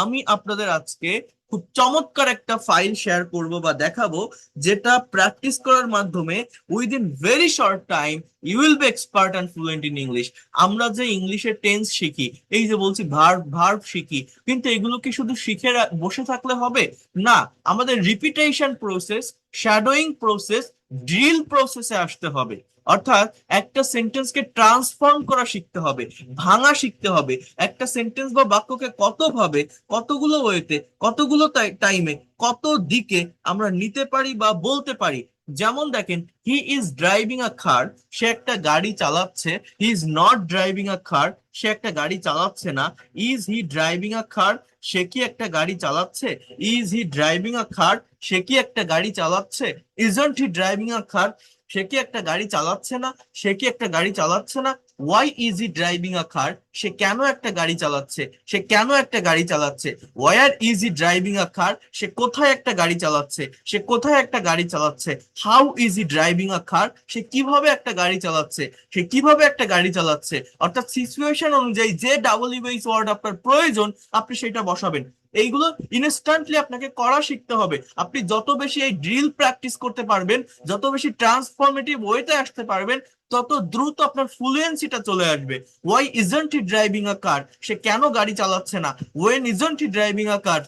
আমি আপনাদের আজকে খুব চমৎকার একটা ফাইল শেয়ার করব বা দেখাবো, যেটা প্র্যাকটিস করার মাধ্যমে within very short time you will be expert and fluent in English. আমরা যে ইংলিশের টেন্স শিখি, এই যে বলছি ভার্ব ভার্ব শিখি, কিন্তু এগুলো কি শুধু শিখে বসে থাকলে হবে? না, আমাদের repetition process, shadowing process, drill প্রসেসে আসতে হবে। অর্থাৎ একটা সেন্টেন্সকে ট্রান্সফর্ম করা শিখতে হবে, ভাঙা শিখতে হবে। একটা সেন্টেন্স বা বাক্যকে কত ভাবে, কতগুলো ওয়েতে, কতগুলো টাইমে, কত দিকে আমরা নিতে পারি বা বলতে পারি। যেমন দেখেন, he is driving a car, সে একটা গাড়ি চালাচ্ছে। He is not driving a car, সে একটা গাড়ি চালাচ্ছে না। Is he driving a car, সে কি একটা গাড়ি চালাচ্ছে। Is he driving a car, সে কি একটা গাড়ি চালাচ্ছে। Isn't he driving a car, সে কি একটা গাড়ি চালাচ্ছে না। সে কি একটা গাড়ি চালাচ্ছে না। Why is he driving a car, সে কেন একটা গাড়ি চালাচ্ছে। সে কেন একটা গাড়ি চালাচ্ছে। Where is he driving a car, সে কোথায় একটা গাড়ি চালাচ্ছে। সে কোথায় একটা গাড়ি চালাচ্ছে। How is he driving a car, সে কিভাবে একটা গাড়ি চালাচ্ছে। সে কিভাবে একটা গাড়ি চালাচ্ছে। অর্থাৎ সিচুয়েশন অনুযায়ী যে ডাবল ইউএস ওয়ার্ড আপনার প্রয়োজন, আপনি সেটা বসাবেন। এইগুলো ইনস্ট্যান্টলি আপনাকে করা শিখতে হবে। আপনি যত বেশি এই ড্রিল প্র্যাকটিস করতে পারবেন, যত বেশি ট্রান্সফরমেটিভ ওয়েতে আসতে পারবেন, তত দ্রুত আপনার ফ্লুয়েন্সিটা চলে আসবে। Why isn't he driving a car, সে কেন গাড়ি চালাচ্ছে না। When isn't he driving a car,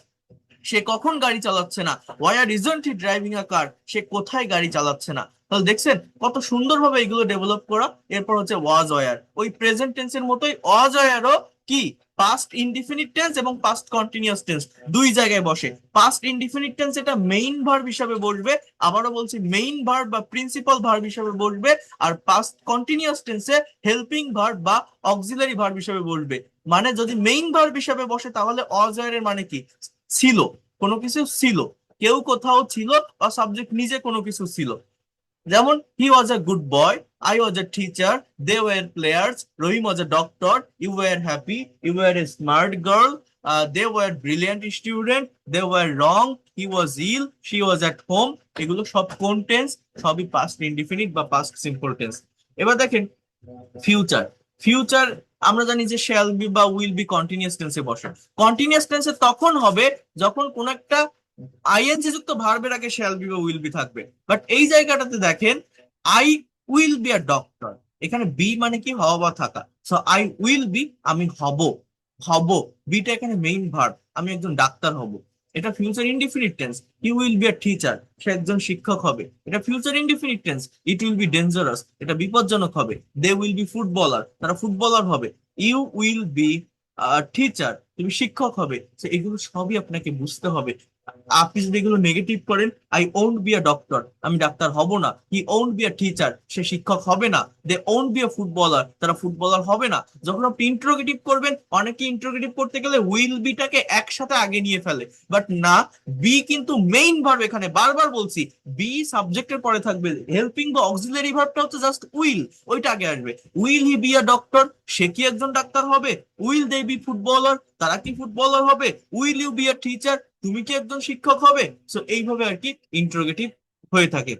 সে কখন গাড়ি চালাচ্ছে না। Where isn't he driving a car, সে কোথায় গাড়ি চালাচ্ছে না। তাহলে দেখছেন কত সুন্দরভাবে এগুলো ডেভেলপ করা। এরপর হচ্ছে ওয়াজ ওয়ার, ওই প্রেজেন্ট টেন্সের মতোই ওয়াজ ওয়ারও কি পাস্ট ইনডিফিনিট টেন্স এবং পাস্ট কন্টিনিউয়াস টেন্স দুই জায়গায় বসে। পাস্ট ইনডিফিনিট টেন্স এটা মেইন ভার্ব হিসাবে বসবে, আবারও বলছি মেইন ভার্ব বা প্রিন্সিপাল ভার্ব হিসাবে বসবে। আর পাস্ট কন্টিনিউয়াস টেন্সে হেল্পিং ভার্ব বা অক্সিলারি ভার্ব হিসাবে বসবে। মানে যদি মেইন ভার্ব হিসাবে বসে, তাহলে অজয়ের মানে কি, ছিল, কোনো কিছু ছিল, কেউ কোথাও ছিল, বা সাবজেক্ট নিজে কোনো কিছু ছিল। যেমন, he was a good boy, I was a teacher, they were players, Rahim was a doctor, you were happy, you were a smart girl, they were brilliant student, they were wrong, he was ill, she was at home. এগুলো সব কোন টেন্স? সবই past indefinite বা past simple tense. এবার দেখেন, future. Future আমরা জানি যে শ্যাল বি বা উইল বি কন্টিনিউয়াস টেন্সে বসে। কন্টিনিউয়াস টেন্সে তখন হবে যখন কোন একটা আইএনজি যুক্ত ভার্বের আগে শ্যাল বি বা উইল বি থাকবে, বাট এই জায়গাটাতে দেখেন I will be a doctor, এখানে বি মানে কি হওয়া বা থাকা, সো আই উইল বি আমি হব, হব, বিটা এখানে মেইন ভার্ব, আমি একজন ডাক্তার হব। এটা future indefinite tense, he will be a teacher, সে একজন শিক্ষক হবে। এটা future indefinite tense, it will be dangerous, এটা বিপজ্জনক হবে। দে উইল বি ফুটবলার, তারা ফুটবলার হবে। ইউ উইল বি টিচার, তুমি শিক্ষক হবে। তো এগুলো সবই আপনাকে বুঝতে হবে। আপনি যদি এগুলো নেগেটিভ করেন, I won't be a doctor, আমি ডাক্তার হব না। He won't be a teacher, সে শিক্ষক হবে না। They won't be a footballer, তারা ফুটবলার হবে না। যখন আপনি ইন্টারোগেটিভ করবেন, অনেকে ইন্টারোগেটিভ করতে গেলে উইল বিটাকে একসাথে আগে নিয়ে ফেলে, বাট না, বি কিন্তু মেইন ভার্ব, এখানে বারবার বলছি বি সাবজেক্টের পরে থাকবে, হেল্পিং বা অক্সিলারি ভার্বটা হচ্ছে জাস্ট উইল, ওইটা আগে আসবে। Will he be a doctor, সে কি একজন ডাক্তার হবে। উইল দে বি ফুটবলার, তারা কি ফুটবলার হবে। Will you be a teacher, তুমি কি একজন শিক্ষক হবে। সো এইভাবে আর কি ইন্টারোগেটিভ হয়ে থাকে।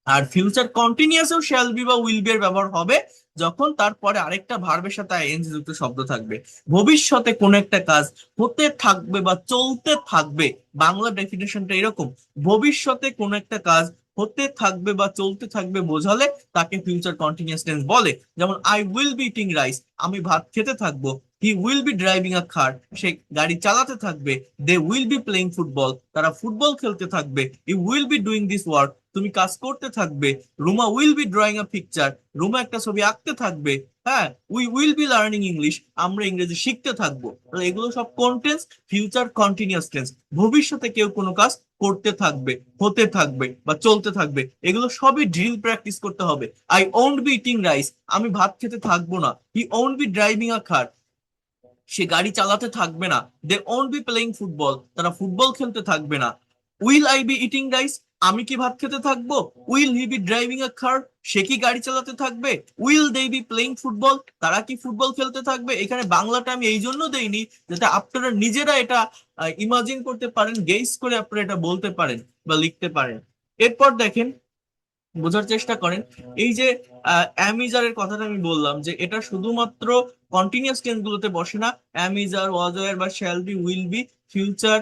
আর ফিউচার কন্টিনিউয়াসেও শ্যাল বি বা উইল বি এর ব্যবহার হবে যখন তারপরে আরেকটা ভার্বের সাথে আইএনজি যুক্ত শব্দ থাকবে। ভবিষ্যতে কোন একটা কাজ হতে থাকবে বা চলতে থাকবে, বাংলা ডেফিনেশনটা এরকম, ভবিষ্যতে কোন একটা কাজ হতে থাকবে বা চলতে থাকবে বোঝালে তাকে ফিউচার কন্টিনিউয়াস টেন্স বলে। যেমন I will be eating rice, আমি ভাত খেতে থাকবো। He will be driving a car, সে গাড়ি চালাতে থাকবে। They will be playing football, তারা ফুটবল খেলতে থাকবে। You will be doing this work, তুমি কাজ করতে থাকবে। Ruma will be drawing a picture, Ruma একটা ছবি আঁকতে থাকবে। হ্যাঁ, we will be learning English, আমরা ইংরেজি শিখতে থাকবো। তাহলে এগুলো সব কোন টেন্স? Future continuous tense. ভবিষ্যতে কেউ কোনো কাজ করতে থাকবে, হতে থাকবে বা চলতে থাকবে, এগুলো সবই ড্রিল প্র্যাকটিস করতে হবে। I won't be eating rice, আমি ভাত খেতে থাকবো না। He won't be driving a car, সে গাড়ি চালাতে থাকবে না। They won't be playing football, তারা ফুটবল খেলতে থাকবে না। Will I be eating rice, আমি কি ভাত খেতে থাকবো। Will he be driving a car, সে কি গাড়ি চালাতে থাকবে। Will they be playing football, তারা কি ফুটবল খেলতে থাকবে। এখানে বাংলাটা আমি এই জন্য দেইনি যাতে আপনারা নিজেরা এটা ইমাজিন করতে পারেন, গেস করে আপনারা এটা বলতে পারেন বা লিখতে পারেন। এরপর দেখেন, বোঝার চেষ্টা করেন, এই যে অ্যামিজারের কথাটা আমি বললাম যে এটা শুধুমাত্র কন্টিনিউয়াস টেন্স গুলোতে বসে না, অ্যামিজার, ওয়াজ ওয়্যার বা shall be, will B, future,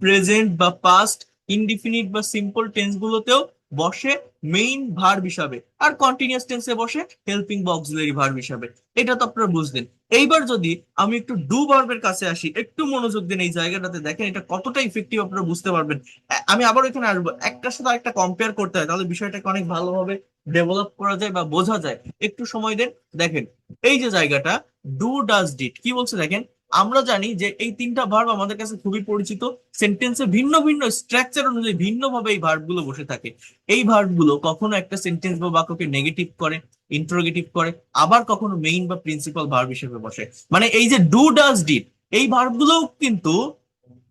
present বা পাস্ট, ইনডিফিনিট বা সিম্পল টেন্স গুলোতেও বসে মেইন ভার্ব হিসাবে, আর কন্টিনিউয়াস টেন্সে বসে হেল্পিং বা অক্সিলারি ভার্ব হিসাবে। এটা তো আপনারা বুঝলেন। এইবার যদি আমি একটু ডু ভার্বের কাছে আসি, একটু মনোযোগ দিন এই জায়গাটাতে, দেখেন এটা কতটা ইফেক্টিভ আপনারা বুঝতে পারবেন। আমি আবার এখানে আসবো, একটার সাথে আরেকটা কম্পেয়ার করতে হয়, তাহলে বিষয়টাকে অনেক ভালোভাবে ডেভেলপ করা যায় বা বোঝা যায়। একটু সময় দেন। দেখেন এই যে জায়গাটা, ডু ডাজ ডিড কি বলছে দেখেন। আমরা জানি যে এই তিনটা ভার্ব আমাদের কাছে খুবই পরিচিত। সেন্টেন্সে ভিন্ন ভিন্ন স্ট্রাকচার অনুযায়ী ভিন্ন ভাবে এই ভার্ব গুলো বসে থাকে। এই ভার্ব গুলো কখনো একটা সেন্টেন্স বা বাক্যকে নেগেটিভ করে, ইন্টারোগেটিভ করে, আবার কখনো মেইন বা প্রিন্সিপাল ভার্ব হিসেবে বসে। মানে এই যে ডু ডাজ ডিড, এই ভার্ব গুলোও কিন্তু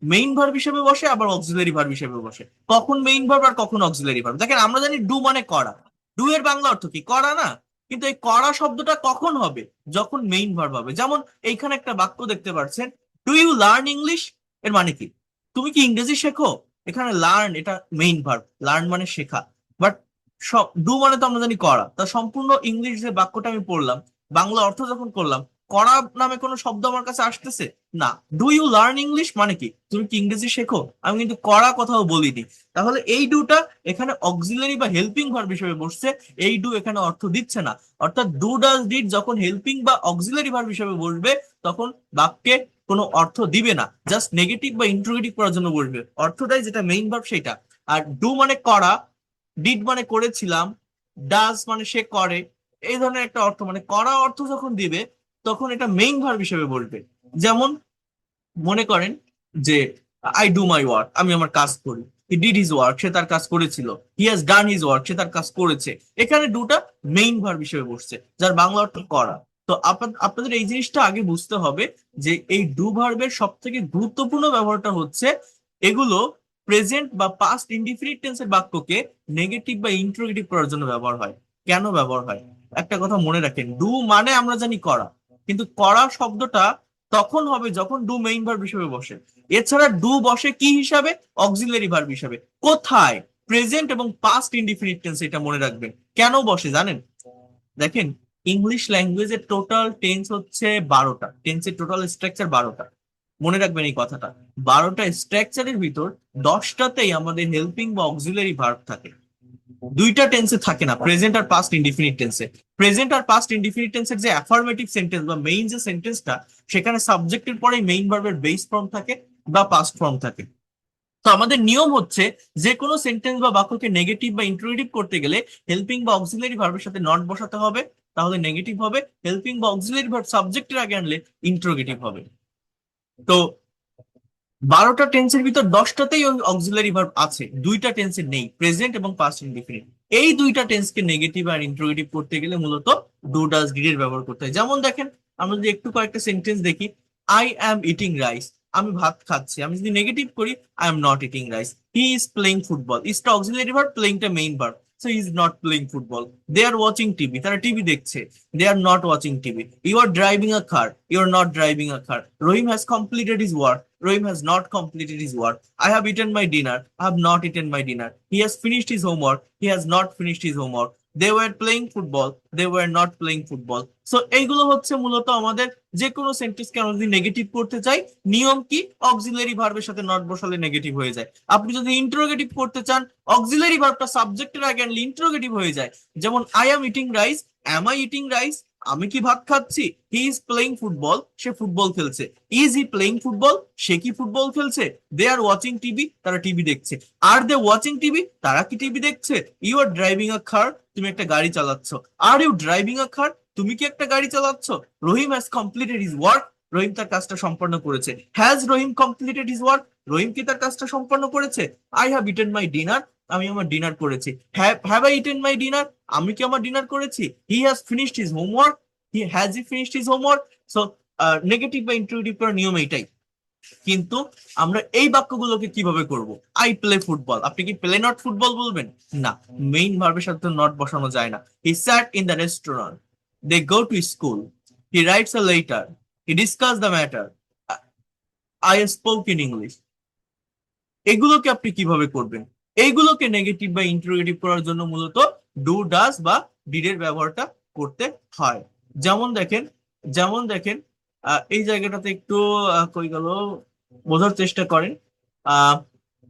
মেইন ভার্ব হিসেবে বসে, আবার অক্সিলারি ভার্ব হিসেবে বসে। কখন মেইন ভার্ব আর কখন অক্সিলারি ভার্ব। দেখেন আমরা জানি ডু মানে করা, ডু এর বাংলা অর্থ কি, করা না। কিন্তু এই করা শব্দটা কখন হবে, যখন মেইন ভার্ব হবে। যেমন এইখানে একটা বাক্য দেখতে পাচ্ছেন, ডু ইউ লার্ন ইংলিশ, এর মানে কি, তুমি কি ইংরেজি শেখো। এখানে লার্ন এটা মেইন ভার্ব, লার্ন মানে শেখা। বাট সব ডু মানে তো আমরা জানি করা, তা সম্পূর্ণ ইংলিশ যে বাক্যটা আমি পড়লাম, বাংলা অর্থ যখন করলাম, করা নামে কোনো শব্দ আমার কাছে আসতেছে না। ডু ইউ লার্ন ইংলিশ মানে কি, তুমি কি ইংরেজি শেখো, আমি কিন্তু করা কথাও বলিনি। তাহলে এই ডুটা এখানে অক্সিলারি বা হেল্পিং ভার্ব হিসেবে বসছে, এই ডু এখানে অর্থ দিচ্ছে না। অর্থাৎ ডু ডাজ ডিড যখন হেল্পিং বা অক্সিলারি ভার্ব হিসেবে বসবে, তখন বাক্যে কোনো অর্থ দিবে না, জাস্ট নেগেটিভ বা ইন্ট্রোগেটিভ করার জন্য বসবে। অর্থটাই যেটা মেইন ভার্ব সেটা। আর ডু মানে করা, ডিড মানে করেছিলাম, ডাজ মানে সে করে, এই ধরনের একটা অর্থ, মানে করা অর্থ যখন দিবে তখন এটা মেইন ভার্ব হিসেবে বলবে। যেমন মনে করেন যে আই ডু মাই ওয়ার্ক, আমি আমার কাজ করি। হি ডিড হিজ ওয়ার্ক, সে তার কাজ করেছিল। He has done his work, সে তার কাজ করেছে। এখানে ডুটা মেইন ভার্ব হিসেবে বসছে, যার বাংলা অর্থ করা। তো আপনাদের এই জিনিসটা আগে বুঝতে হবে যে এই ডু ভার্বের সব থেকে গুরুত্বপূর্ণ ব্যবহারটা হচ্ছে এগুলো প্রেজেন্ট বা পাস্ট ইনডিফিনিট টেন্সের বাক্যকে নেগেটিভ বা ইন্টারোগেটিভ করার জন্য ব্যবহার হয়। কেন ব্যবহার হয়, একটা কথা মনে রাখেন, ডু মানে আমরা জানি করা, কিন্তু করা শব্দটা তখন হবে যখন ডু মেইন ভার্ব হিসেবে বসে। এছাড়া ডু বসে কি হিসাবে, অক্সিলারি ভার্ব হিসাবে। কোথায়, প্রেজেন্ট এবং পাস্ট ইনডিফিনিট টেন্স, এটা মনে রাখবেন। কেন বসে জানেন, দেখেন ইংলিশ ল্যাঙ্গুয়েজের টোটাল টেন্স হচ্ছে 12টা, টেন্সের টোটাল স্ট্রাকচার 12টা। মনে রাখবেন এই কথাটা। 12টা স্ট্রাকচারের ভিতর 10টাতেই আমাদের হেল্পিং বা অক্সিলারি ভার্ব থাকে, 2টা টেন্সে থাকে না, প্রেজেন্ট আর পাস্ট ইনডিফিনিট টেন্সে। প্রেজেন্ট আর পাস্ট ইনডিফিনিট টেন্সের যে অ্যাফার্মেটিভ সেন্টেন্স বা মেইন যে সেন্টেন্সটা, সেখানে সাবজেক্টের পরে মেইন ভার্বের বেস ফর্ম থাকে বা পাস্ট ফর্ম থাকে। তো আমাদের নিয়ম হচ্ছে যে কোনো সেন্টেন্স বা বাক্যকে নেগেটিভ বা ইন্ট্রোগেটিভ করতে গেলে হেল্পিং বা অক্সিলারি ভার্বের সাথে নট বসাতে হবে, তাহলে নেগেটিভ হবে। হেল্পিং বা অক্সিলারি ভার্ব সাবজেক্টের আগে আনলে ইন্ট্রোগেটিভ হবে। তো 12টা টেন্সের ভিতর 10টাতেই অক্সিলারি ভার্ব আছে, 2টা টেন্সে নেই, প্রেজেন্ট এবং পাস্ট ইনডিফিনিট। এই 2টা টেন্সকে নেগেটিভ আর ইন্ট্রোগেটিভ করতে গেলে মূলত ডু ডাজ ডিড এর ব্যবহার করতে হয়। যেমন দেখেন, আমরা যদি একটু কয়েকটা সেন্টেন্স দেখি, আই অ্যাম ইটিং রাইস, আমি ভাত খাচ্ছি, আমি যদি নেগেটিভ করি I am not eating rice. He is playing football, ইজটা অক্সিলারি ভার্ব, প্লেইংটা main verb, so he is not playing football. They are watching TV, তারা টিভি দেখছে, they are not watching TV. You are driving a car, you are not driving a car. Rahim has completed his work, Rohim has not completed his work. I have eaten my dinner. I have not eaten my dinner. He has finished his homework. He has not finished his homework. They were playing football. They were not playing football. So এইগুলো হচ্ছে মূলত আমাদের যে কোনো সেন্টেন্সকে আমরা যদি negative করতে চাই, নিয়ম কি, অক্সিলারি ভার্বের সাথে নট বসালে নেগেটিভ হয়ে যায়। আপনি যদি ইন্টারোগেটিভ করতে চান, অক্সিলারি ভার্বটা সাবজেক্টের আগে আনলে ইন্টারোগেটিভ হয়ে যায়। যেমন I am eating rice, am I eating rice, আমি কি ভাত খাচ্ছি। হি ইজ প্লেইং ফুটবল, সে ফুটবল খেলছে। ইজ হি প্লেইং ফুটবল, সে কি ফুটবল খেলছে। দে আর ওয়াচিং টিভি, তারা টিভি দেখছে। আর দে ওয়াচিং টিভি, তারা কি টিভি দেখছে। ইউ আর ড্রাইভিং আ কার, তুমি একটা গাড়ি চালাচ্ছ। আর ইউ ড্রাইভিং আ কার, তুমি কি একটা গাড়ি চালাচ্ছ। Rahim has completed his work, Rahim তার কাজটা সম্পন্ন করেছে। Has Rahim completed his work, Rahim কি তার কাজটা সম্পন্ন করেছে। I have eaten my dinner, আমি আমার ডিনার করেছি। Have I eaten my dinner, আমি কি আমার ডিনার করেছি। He has finished his homework, he finished his homework. So negative বা ইন্ট্রোগেটিভ করার নিয়ম এইটাই। কিন্তু আমরা এই বাক্যগুলোকে কিভাবে করব। আই প্লে ফুটবল, আপনি কি প্লে নট ফুটবল বলবেন? না, মেইন ভার্বের সাথে নট বসানো যায় না। He sat in the restaurant, they go to school, he writes a letter, he discuss the matter, I spoke in English. এগুলোকে আপনি কিভাবে করবেন? এইগুলোকে নেগেটিভ বা ইন্টারোগেটিভ করার জন্য মূলত ডু ডাজ বা ডিড এর ব্যবহারটা করতে হয়। যেমন দেখেন, যেমন দেখেন, এই জায়গাটাতে একটু কই গেল, বোঝার চেষ্টা করেন।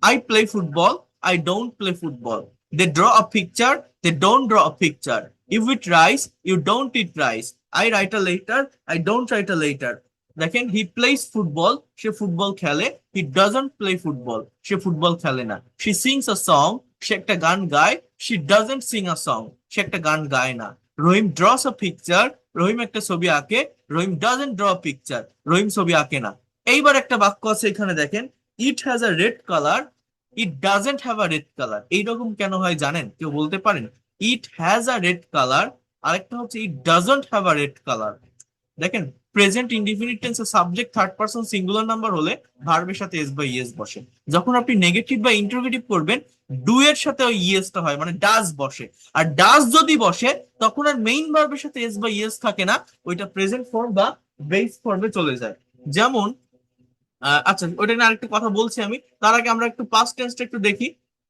I play football, I don't play football. They draw a picture, they don't draw a picture. You eat rice, you don't eat rice. I write a letter, I don't write a letter. দেখেন, he plays football, সে football খেলে। He doesn't play football, সে football খেলে না। She sings a song, সে একটা গান গায়। She doesn't sing a song, সে একটা গান গায় না। রহিম ড্রস আ পিকচার, রহিম একটা ছবি আঁকে। Rahim doesn't draw picture, Rahim ছবি আঁকে না। এইবার একটা বাক্য আছে এখানে দেখেন, it has a red colour, it doesn't have a red colour. এইরকম কেন হয় জানেন? কেউ বলতে পারেন? It has a red colour, আরেকটা হচ্ছে it doesn't have a red colour. দেখেন, প্রেজেন্ট ইনডিফিনিট টেন্সে subject third person singular number হলে ভার্বের সাথে এস বা ইএস বসে। যখন আপনি নেগেটিভ বা ইন্টারোগেটিভ করবেন, ডু এর সাথে ওই ইএসটা হয়, মানে ডাজ বসে। আর ডাজ যদি বসে, তখন আর মেইন ভার্বের সাথে এস বা ইএস থাকে না, ওইটা প্রেজেন্ট ফর্ম বা বেস ফর্মে চলে যায়। যেমন আচ্ছা, ওইটা নিয়ে আরেকটা কথা বলছি আমি, তার আগে আমরা একটু পাস্ট টেন্সটা একটু দেখি।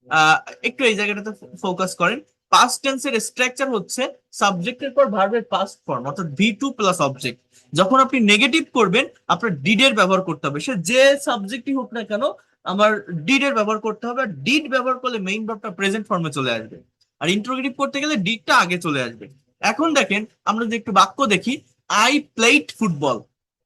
আহ, একটু এই জায়গাটাতে ফোকাস করেন। পাস্ট টেন্সের স্ট্রাকচার হচ্ছে সাবজেক্টের পর ভার্বের পাস্ট ফর্ম, অর্থাৎ ভি টু প্লাস অবজেক্ট। যখন আপনি নেগেটিভ করবেন, আপনার ডিড এর ব্যবহার করতে হবে, সে যে সাবজেক্টই হোক না কেন, আমার ডিড এর ব্যবহার করতে হবে। আর ডিড ব্যবহার করলে মেইন ভার্বটা প্রেজেন্ট ফর্মে চলে আসবে। আর ইন্ট্রোগেটিভ করতে গেলে ডিডটা আগে চলে আসবে। এখন দেখেন, আমরা যদি একটু বাক্য দেখি, আই প্লেড ফুটবল,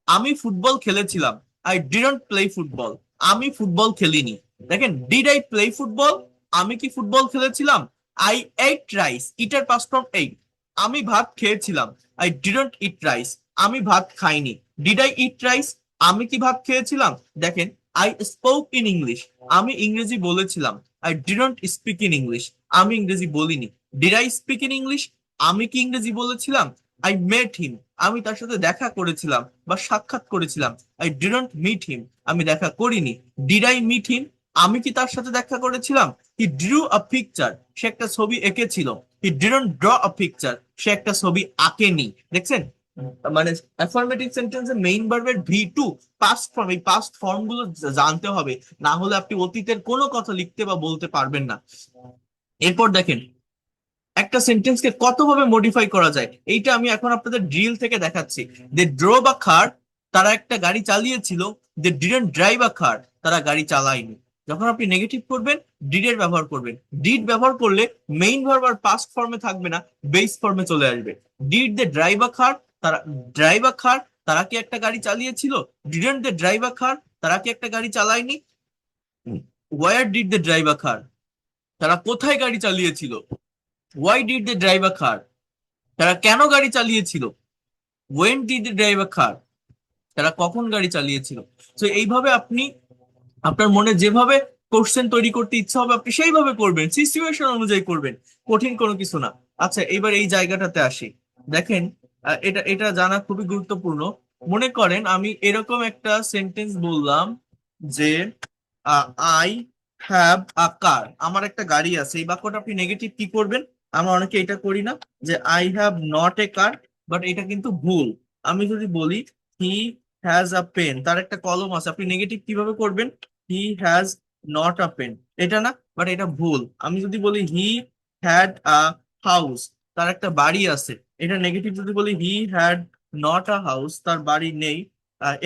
আমি ফুটবল খেলেছিলাম। আই ডিডন্ট প্লে ফুটবল, আমি ফুটবল খেলিনি। দেখেন, ডিড আই প্লে ফুটবল, আমি কি ফুটবল খেলেছিলাম। I ate rice, eater past form eight, আমি ভাত খেয়েছিলাম। আই ডিডন্ট ইট রাইস, আমি ভাত খাইনি। ডিড আই ইট রাইস, আমি কি ভাত খেয়েছিলাম। দেখেন, আই স্পোক ইন ইংলিশ, আমি ইংরেজি বলেছিলাম। I didn't speak in English, আমি ইংরেজি বলিনি। Did I speak in English, আমি কি ইংরেজি বলেছিলাম। আই মেট হিম, আমি তার সাথে দেখা করেছিলাম বা সাক্ষাৎ করেছিলাম। আই ডিডন্ট মিট হিম, আমি দেখা করিনি। ডিড আই মিট হিম, আমি কি তার সাথে দেখা করেছিলাম। হি ড্রু আ পিকচার, সে একটা ছবি এঁকেছিল। He didn't draw a picture, সে একটা ছবি আঁকেনি। দেখছেন, মানে অ্যাফার্মেটিভ সেন্টেন্সে মেইন ভার্বের ভি টু পাস্ট ফর্ম, এই পাস্ট ফর্ম গুলো জানতে হবে, না হলে আপনি অতীতের কোনো কথা লিখতে বা বলতে পারবেন না। এরপর দেখেন, একটা সেন্টেন্সকে কতভাবে মডিফাই করা যায়, এইটা আমি এখন আপনাদের ড্রিল থেকে দেখাচ্ছি। দে ড্রোভ আ কার, তারা একটা গাড়ি চালিয়েছিল। দে ডিডন্ট ড্রাইভ আ কার, তারা গাড়ি চালায়নি। যখন আপনি নেগেটিভ করবেন ডিড এর ব্যবহার করবেন। ডিড ব্যবহার করলে মেইন ভার্ব আর পাস্ট ফর্মে থাকবে না, বেস ফর্মে চলে আসবে। Did they drive a car, তারা ড্রাইভ আ কার, তারা কি একটা গাড়ি চালিয়েছিল? Didn't they drive a car, তারা কি একটা গাড়ি চালায়নি? Where did they drive a car, তারা কোথায় গাড়ি চালিয়েছিল? Why did they drive a car, তারা কেন গাড়ি চালিয়েছিল? When did they drive a car, তারা কখন গাড়ি চালিয়েছিল? তো এইভাবে আপনি আপনার মনে যেভাবে কোশ্চেন তৈরি করতে ইচ্ছা হবে আপনি সেইভাবে করবেন, সিচুয়েশন অনুযায়ী করবেন, কঠিন কোনো কিছু না। আচ্ছা, এবার এই জায়গাটাতে আসি। দেখেন, এটা এটা জানা খুবই গুরুত্বপূর্ণ। মনে করেন আমি এরকম একটা সেন্টেন্স বললাম যে আই হ্যাভ আ কার, আমার একটা গাড়ি আছে। এই বাক্যটা আপনি নেগেটিভ কি করবেন? আমরা অনেকে এটা করি না, যে I have not a car, but এটা কিন্তু ভুল। আমি যদি বলি হি হ্যাজ আ পেন, তার একটা কলম আছে, আপনি নেগেটিভ কিভাবে করবেন? He has not a pen, এটা না, বাট এটা ভুল। আমি যদি বলি হি হ্যাড আ হাউস, তার একটা বাড়ি আছে, এটা নেগেটিভ যদি বলি he had not a house, তার বাড়ি নেই,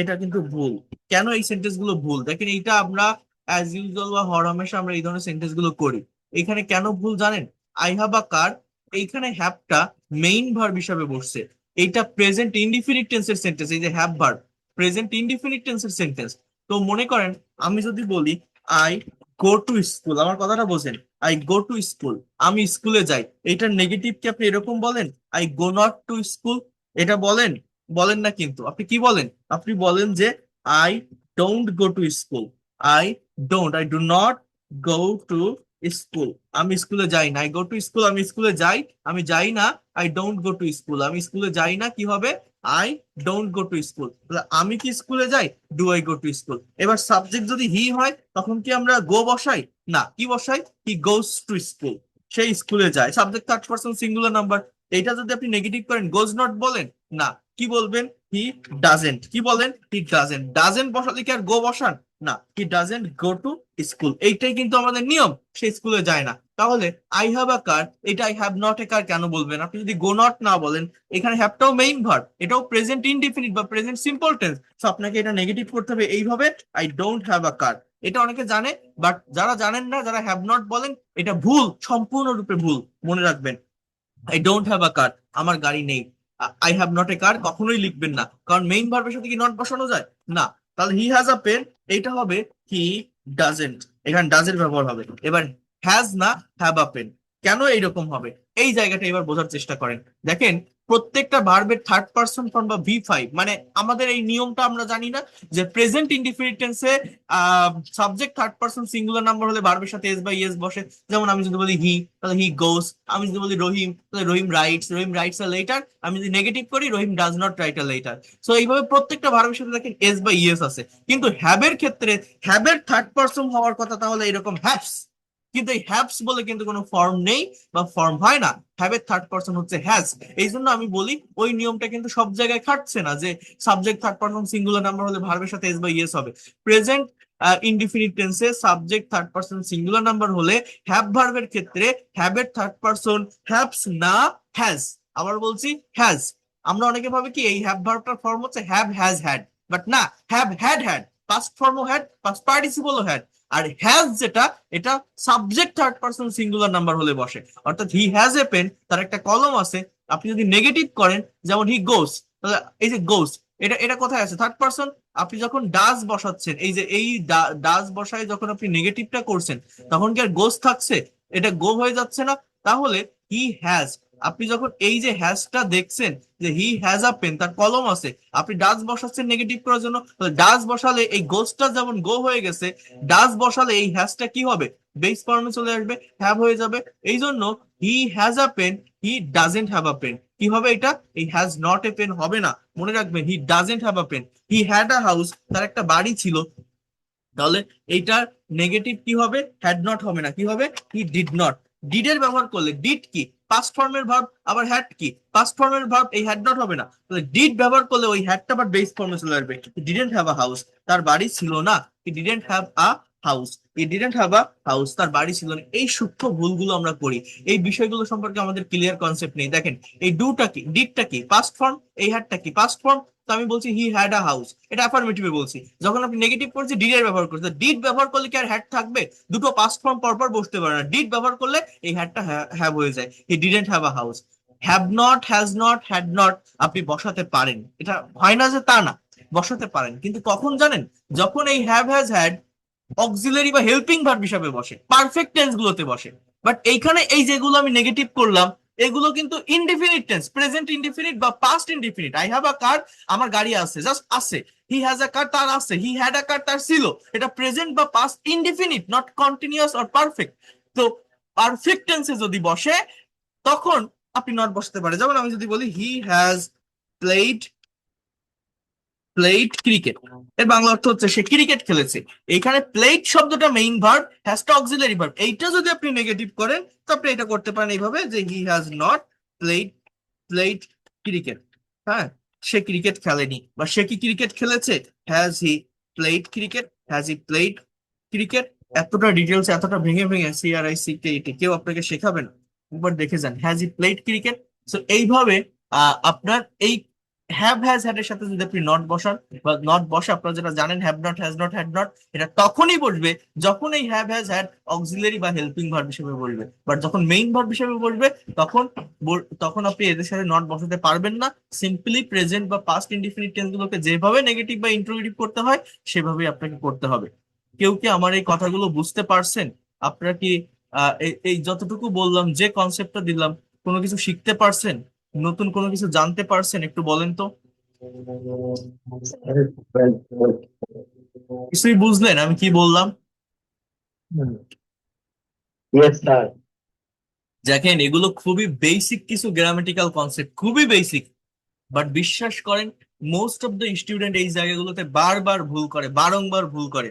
এটা কিন্তু ভুল। কেন এই সেন্টেন্স গুলো ভুল? দেখেন, এইটা আমরা অ্যাজ ইউজুয়াল বা হরহামেশা আমরা এই ধরনের সেন্টেন্স গুলো করি। এখানে কেন ভুল জানেন? আই হ্যাভ আ কার, এইখানে হ্যাভটা মেইন ভার্ব হিসাবে বসছে। এইটা প্রেজেন্ট ইনডিফিনিট টেন্সের সেন্টেন্স, এই যে হ্যাভ ভার্ব প্রেজেন্ট ইনডিফিনিট টেন্সের সেন্টেন্স। তো মনে করেন আমি যদি বলি আই গো টু স্কুল, আমার কথাটা বোঝেন, আই গো টু স্কুল, আমি স্কুলে যাই, এইটার নেগেটিভ কি আপনি এরকম বলেন? I go not to school, এটা বলেন? বলেন না কিন্তু। আপনি কি বলেন? আপনি বলেন যে I don't go to school, I don't, I do not go to school, আমি স্কুলে যাই না। আই গো টু স্কুল, আমি স্কুলে যাই, আমি যাই না। I don't go to school, আমি স্কুলে যাই না, কি হবে? I don't go to school. আমি কি স্কুলে যাই? Do I go to school. এবার সাবজেক্ট যদি হি হয় তখন কি আমরা গো বসাই? না, কি বসাই? হি গোস টু স্কুল, সেই স্কুলে যায়। Subject third person singular number. এইটা যদি আপনি নেগেটিভ করেন, গোজ নট বলেন না, কি বলবেন? হি ডাজেন্ট, কি বলেন? He doesn't. ডাজেন্ট বসালে কি আর গো বসান? না, he doesn't go to school, এইটাই কিন্তু আমাদের নিয়ম, সে স্কুলে যায় না। তাহলে আই হ্যাভ আ কার, এটা আই হ্যাভ নট এ কার কেন বলবেন? আপনি যদি গো নট না বলেন, এখানে হ্যাভটাও মেইন ভার্ব, এটাও প্রেজেন্ট ইনডিফিনিট বা প্রেজেন্ট সিম্পল টেন্স, তো আপনাকে এটা নেগেটিভ করতে হবে এইভাবে, আই ডোন্ট হ্যাভ আ কার। এটা অনেকে জানে, বাট যারা জানেন না, যারা হ্যাভ নট বলেন, এটা ভুল, সম্পূর্ণরূপে ভুল। মনে রাখবেন, I don't have a car, আমার গাড়ি নেই। আই হ্যাভ নট এ কার কখনোই লিখবেন না, কারণ মেইন ভার্বের সাথে কি নট বসানো যায়? না। তাহলে হি হ্যাজ আ পেন, এইটা হবে হি ডাজেন্ট, এখানে ডাজের ব্যবহার হবে। এবার হ্যাজ না, হ্যাভ আ পেন, কেন এইরকম হবে? এই জায়গাটা এবার বোঝার চেষ্টা করেন। দেখেন, প্রত্যেকটা ভার্বের থার্ড পারসন ফর্ম বা ভি5, মানে আমাদের এই নিয়মটা আমরা জানি না যে প্রেজেন্ট ইনডিফিনিট টেন্সে subject third person singular number হলে ভার্বের সাথে এস বা ইএস বসে। যেমন আমি যদি বলি হি, তাহলে হি গোস। আমি যদি বলি রহিম, তাহলে Rahim writes, Rahim writes a letter. আমি যদি নেগেটিভ করি, Rahim does not write a letter. So এইভাবে প্রত্যেকটা ভার্বের সাথে দেখেন এস বা ইএস আছে। কিন্তু হ্যাবের ক্ষেত্রে হ্যাবের থার্ড পারসন হওয়ার কথা তাহলে এরকম হ্যাভস, কিন্তু এই হ্যাভস বলে কিন্তু কোনো ফর্ম নেই বা ফর্ম হয় না। হ্যাবের থার্ড পারসন হচ্ছে হ্যাজ। এই জন্য আমি বলি ওই নিয়মটা কিন্তু সব জায়গায় খাটছে না, যে subject third person singular number হলে ভার্বের সাথে এস বা ইএস হবে। প্রেজেন্ট ইনডিফিনিট টেন্সে subject third person singular number হলে হ্যাভ ভার্বের ক্ষেত্রে হ্যাবের থার্ড পারসন হ্যাভস না, হ্যাজ। আবার বলছি, হ্যাজ। আমরা অনেকে ভাবে কি এই হ্যাভ ভার্বটার ফর্ম হচ্ছে হ্যাভ হ্যাজ হ্যাড, বাট না, হ্যাভ হ্যাড হ্যাড, পাস্ট ফর্মও হ্যাড, পাস্ট পার্টিসিপলও হ্যাড। আর হ্যাজ যেটা, এটা subject third person singular number হলে বসে। অর্থাৎ হি হ্যাজ এ পেন, তার একটা কলম আছে। আপনি যদি নেগেটিভ করেন, যেমন হি গোস, তাহলে এই যে গোস, এটা এটা কোথায় আছে? Third person. আপনি যখন ডাজ বসাচ্ছেন, এই যে এই ডাজ বসায় যখন আপনি নেগেটিভটা করছেন, তখন কি আর গোস থাকছে? এটা গো হয়ে যাচ্ছে না? তাহলে হি হ্যাজ, আপনি যখন এই যে হ্যাজটা দেখছেন, যে হি হ্যাজ আ পেন, তার কলম আছে, আপনি ডাজ বসাচ্ছেন নেগেটিভ করার জন্য, ডাজ বসালে এই গোসটা যেমন গো হয়ে গেছে, ডাজ বসালে এই হ্যাজটা কি হবে? বেস ফর্মে চলে আসবে, হ্যাভ হয়ে যাবে। এই জন্য he has a pen, he doesn't have a pen. কি হবে এটা? He has not a pen হবে না, মনে রাখবেন he doesn't have a pen. He had a house, তার একটা বাড়ি ছিল। তাহলে এইটার নেগেটিভ কি হবে? হ্যাড নট হবে না, কি হবে? He did not. ডিড এর ব্যবহার করলে, ডিড কি পাস্ট ফর্মের ভার্ব, আবার হ্যাড কি পাস্ট ফর্মের ভার্ব, এই হ্যাড নট হবে না। তাহলে ডিড ব্যবহার করলে ওই হ্যাডটা আবার বেস ফর্মে চলে আসবে। ডিডেন্ট হ্যাভ আ হাউস, তার বাড়ি ছিল না। He didn't have a house, he didn't have a house, তার বাড়ি ছিল না। এই সূক্ষ্ম ভুলগুলো আমরা করি, এই বিষয়গুলো সম্পর্কে আমাদের ক্লিয়ার কনসেপ্ট নেই। দেখেন এই ডুটা কি, ডিডটা কি পাস্ট ফর্ম, এই হ্যাডটা কি পাস্ট ফর্ম। তো আমি বলছি হি হ্যাড আ হাউস, এটা অ্যাফার্মেটিভে বলছি। যখন আপনি নেগেটিভ করছি ডিড এর ব্যবহার করছে, ডিড ব্যবহার করলে কি আর হ্যাড থাকবে? দুটো পাস্ট ফর্ম পরপর বসতে পারে না, ডিড ব্যবহার করলে এই হ্যাডটা হ্যাভ হয়ে যায়। He didn't have a house. Have not, has not, had not আপনি বসাতে পারেন, এটা হয় না যে তা না, বসাতে পারেন, কিন্তু কখন জানেন? যখন এই হ্যাভ হ্যাজ হ্যাড অক্সিলারি বা হেল্পিং ভার্ব হিসাবে বসে, পারফেক্ট টেন্স গুলোতে বসে। বাট এইখানে এই যেগুলো আমি নেগেটিভ করলাম, এগুলো কিন্তু ইনডিফিনিট টেন্স, প্রেজেন্ট ইনডিফিনিট বা past indefinite. I have a car, আমার গাড়ি আছে, জাস্ট আছে। হি হ্যাজ আ কার, তার আছে। হি হ্যাড আ কার, তার ছিল। এটা প্রেজেন্ট বা past indefinite, not continuous or perfect. তো পারফেক্ট টেন্সে যদি বসে তখন আপনি নট বসাতে পারে। যেমন আমি যদি বলি he has played played cricket, এর বাংলা অর্থ হচ্ছে সে ক্রিকেট খেলেছে। এখানে প্লেড শব্দটা মেইন ভার্ব, হ্যাজটা অক্সিলারি ভার্ব। এইটা যদি আপনি নেগেটিভ করেন তো আপনি এটা করতে পারেন এইভাবে যে হি has not played played cricket. হ্যাঁ, সে ক্রিকেট খেলেনি, বা সে কি ক্রিকেট খেলেছে? Has he played cricket, has he played cricket. এতটা ডিটেলস, এতটা ভেঙে ভেঙে CRICKET কেউ আপনাকে শেখাবে না। একবার দেখে যান, হ্যাজ হি প্লেড ক্রিকেট। তো এইভাবে আপনার এই হ্যাভ হ্যাজ হ্যাড এর সাথে যদি আপনি নট বসান বা নট বসে, আপনারা যেটা জানেন have not, has not, had not, এটা তখনই বসবে যখন এই হ্যাভ হ্যাজ হ্যাড অক্সিলারি বা হেল্পিং ভার্ব হিসেবে বসবে। বাট যখন মেইন ভার্ব হিসেবে বসবে তখন তখন আপনি এদের সাথে নট বসাতে পারবেন না। সিম্পলি প্রেজেন্ট বা পাস্ট ইনডিফিনিট টেন্স গুলোকে যেভাবে নেগেটিভ বা ইন্ট্রোগেটিভ করতে হয় সেভাবেই আপনাকে করতে হবে। কেউ কি আমার এই কথাগুলো বুঝতে পারছেন? আপনারা কি এই যতটুকু বললাম, যে কনসেপ্টটা দিলাম, কোনো কিছু শিখতে পারছেন? নতুন কোনো কিছু জানতে পারছেন? একটু বলেন তো। কিছুই বুঝলেন আমি কি বললাম? Yes sir. দেখেন এগুলো খুবই বেসিক কিছু গ্রামেটিক্যাল কনসেপ্ট, খুবই বেসিক। বাট বিশ্বাস করেন, মোস্ট অফ দ্য স্টুডেন্ট এই জায়গাগুলোতে বারবার ভুল করে, বারংবার ভুল করে।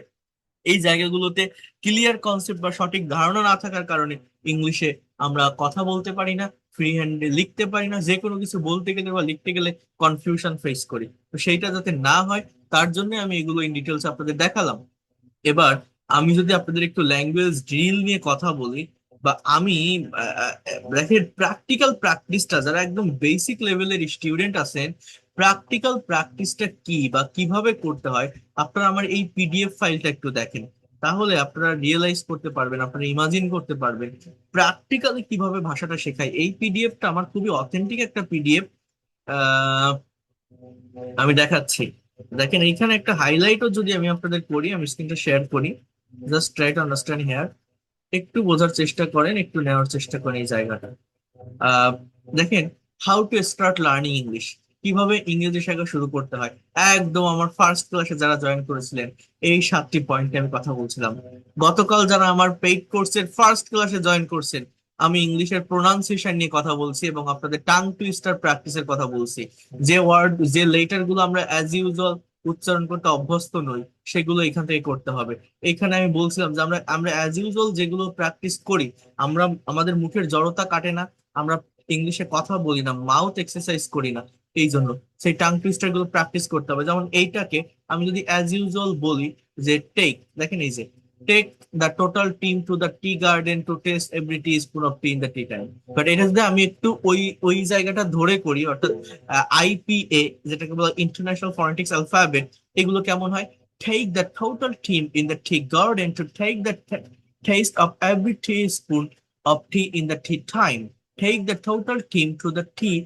এই জায়গাগুলোতে ক্লিয়ার কনসেপ্ট বা সঠিক ধারণা না থাকার কারণে ইংলিশে আমরা কথা বলতে পারি না, ফ্রি হ্যান্ডে লিখতে পারি না, যে কোনো কিছু বলতে গেলে বা লিখতে গেলে কনফিউশন ফেস করি। তো সেইটা যাতে না হয় তার জন্য আমি এগুলো ইন ডিটেলস আপনাদের দেখালাম। এবার আমি যদি আপনাদের একটু ল্যাঙ্গুয়েজ ড্রিল নিয়ে কথা বলি, বা আমি দেখেন প্র্যাকটিক্যাল প্র্যাকটিসটা, যারা একদম বেসিক লেভেলের স্টুডেন্ট আছেন, প্র্যাকটিক্যাল প্র্যাকটিসটা কি বা কিভাবে করতে হয়, আপনারা আমার এই PDF ফাইলটা একটু দেখেন। তাহলে আপনারা রিয়েলাইজ করতে পারবেন, আপনারা ইমাজিন করতে পারবেন প্র্যাকটিক্যালি কিভাবে ভাষাটা শেখায়। এই পিডিএফটা আমার খুবই অথেন্টিক একটা পিডিএফ। আমি দেখাচ্ছি। দেখেন এইখানে একটা হাইলাইটও যদি আমি আপনাদের করি, আমি স্ক্রিনটা শেয়ার করি, just try to understand here. একটু বোঝার চেষ্টা করেন, একটু নেওয়ার চেষ্টা করেন এই জায়গাটা। আহ দেখেন, how to start learning English, কিভাবে ইংরেজি শেখা শুরু করতে হয়। একদম আমার ফার্স্ট ক্লাসে যারা জয়েন করেছিলেন, এই 7টি পয়েন্টে আমি কথা বলছিলাম। গতকাল যারা আমার পেইড কোর্সের ফার্স্ট ক্লাসে জয়েন করছেন, আমি ইংলিশের প্রোনাউন্সিয়েশন নিয়ে কথা বলছি এবং আপনাদের টাং টুইস্টার প্র্যাকটিসের কথা বলছি। যে ওয়ার্ড, যে লেটার গুলো আমরা অ্যাজ ইউজুয়াল উচ্চারণ করতে অভ্যস্ত নই, সেগুলো এখান থেকে করতে হবে। এখানে আমি বলছিলাম যে আমরা আমরা অ্যাজ ইউজুয়াল যেগুলো প্র্যাকটিস করি, আমরা আমাদের মুখের জড়তা কাটে না, আমরা ইংলিশে কথা বলি না, মাউথ এক্সারসাইজ করি না। এই জন্য সেই টাং টুইস্টার গুলো প্র্যাকটিস করতে হবে। যেমন এইটাকে আমি যদি অ্যাজ ইউজুয়াল বলি যে টেক, দেখেন এই যে take the total team to the tea garden to test every teaspoon of tea in the tea time. But এটা যদি আমি একটু ওই ওই জায়গাটা ধরে করি, অর্থাৎ IPA, যেটাকে বলা ইন্টারন্যাশনাল ফনেটিক্স অ্যালফাবেট, এগুলো কেমন হয়? Take the total team in the tea garden to take the taste of every teaspoon of tea in the tea time. Take the total team to the tea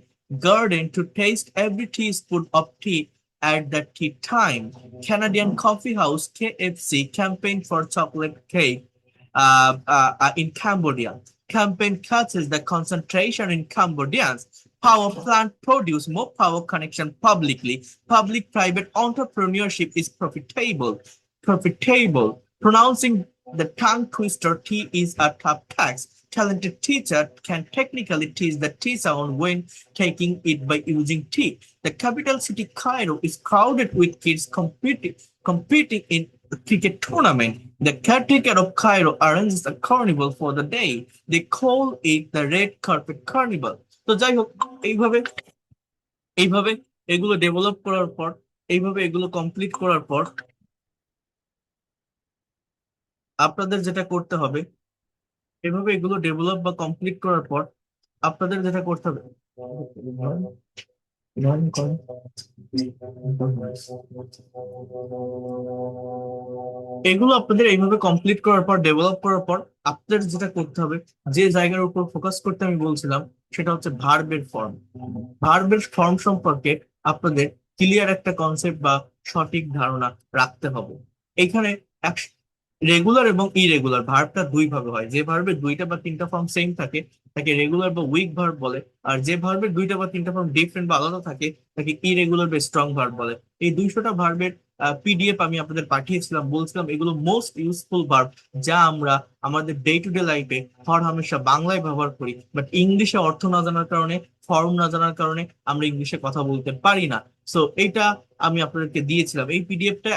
garden to taste every teaspoon of tea at the tea time. Canadian Coffee House KFC campaign for chocolate cake in Cambodia. Campaign catches the concentration in Cambodians. Power plant produce more power connection publicly. Public-private entrepreneurship is profitable. Profitable. Pronouncing the tongue twister T is a tough task. Talented teacher can technically teach the T sound when taking it by using T. The capital city Cairo is crowded with kids competing in a cricket tournament. The caretaker of Cairo arranges a carnival for the day. They call it the Red Carpet Carnival. তো যাই হোক, এইভাবে এইভাবে এগুলো develop করার পর, এইভাবে এগুলো কমপ্লিট করার পর আপনাদের যেটা করতে হবে, এভাবে এগুলো ডেভেলপ বা কমপ্লিট করার পর আপনাদের যেটা করতে হবে, এগুলো আপনাদের এইভাবে কমপ্লিট করার পর, ডেভেলপ করার পর আপনাদের যেটা করতে হবে, যে জায়গার উপর ফোকাস করতে আমি বলছিলাম, সেটা হচ্ছে ভার্বের ফর্ম। ভার্বের ফর্ম সম্পর্কে আপনাদের ক্লিয়ার একটা কনসেপ্ট বা সঠিক ধারণা রাখতে হবে। এখানে রেগুলার এবং ইরেগুলার ভার্বটা দুই ভাবে হয়। যে ভার্বের দুইটা বা তিনটা ফর্ম সেম থাকে তাকে রেগুলার বা উইক ভার্ব বলে, আর যে ভার্বের দুইটা বা তিনটা ফর্ম ডিফারেন্ট বা আলাদা থাকে তাকে ইরেগুলার বা স্ট্রং ভার্ব বলে। এই 200টা ভার্বের পিডিএফ আমি আপনাদের পাঠিয়েছিলাম, বলছিলাম এগুলো মোস্ট ইউজফুল ভার্ব, যা আমরা আমাদের ডে টু ডে লাইফে হর হামেশা বাংলায় ব্যবহার করি, বাট ইংলিশে অর্থ না জানার কারণে, ফর্ম না জানার কারণে আমরা ইংলিশে কথা বলতে পারি না। সো এইটা আমি আপনাদেরকে দিয়েছিলাম। এই পিডিএফটা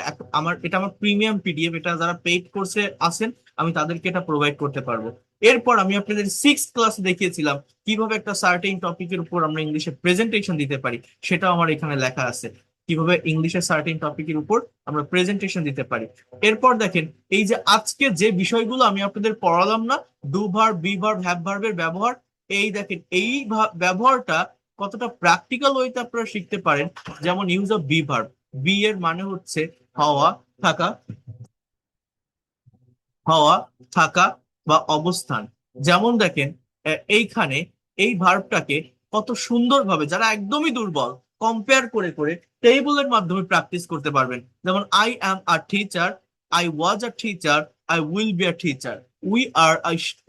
এটা আমার প্রিমিয়াম পিডিএফ, এটা যারা পেইড কোর্সে আছেন আমি তাদেরকে এটা প্রোভাইড করতে পারবো। এরপর আমি আপনাদের 6th ক্লাসে দেখিয়েছিলাম কিভাবে একটা সার্টেন টপিকের উপর আমরা ইংলিশে প্রেজেন্টেশন দিতে পারি, সেটাও আমার এখানে লেখা আছে, কিভাবে ইংলিশের সার্টেন টপিকের উপর আমরা প্রেজেন্টেশন দিতে পারি। এরপর দেখেন, এই যে আজকে যে বিষয়গুলো আমি আপনাদের পড়ালাম না, do verb, be verb, have ভার্বের ব্যবহার, এই দেখেন এই ব্যবহারটা কতটা প্র্যাকটিক্যাল ওয়েতে আপনারা শিখতে পারেন। যেমন use of be verb, be এর মানে হচ্ছে হওয়া, থাকা, হওয়া, থাকা বা অবস্থান। যেমন দেখেন এইখানে এই ভার্বটাকে কত সুন্দরভাবে যারা একদমই দুর্বল কম্পেয়ার করে করে টেবিলের মাধ্যমে প্র্যাকটিস করতে পারবেন। যেমন I am a teacher, I was a teacher, I will be a teacher, we are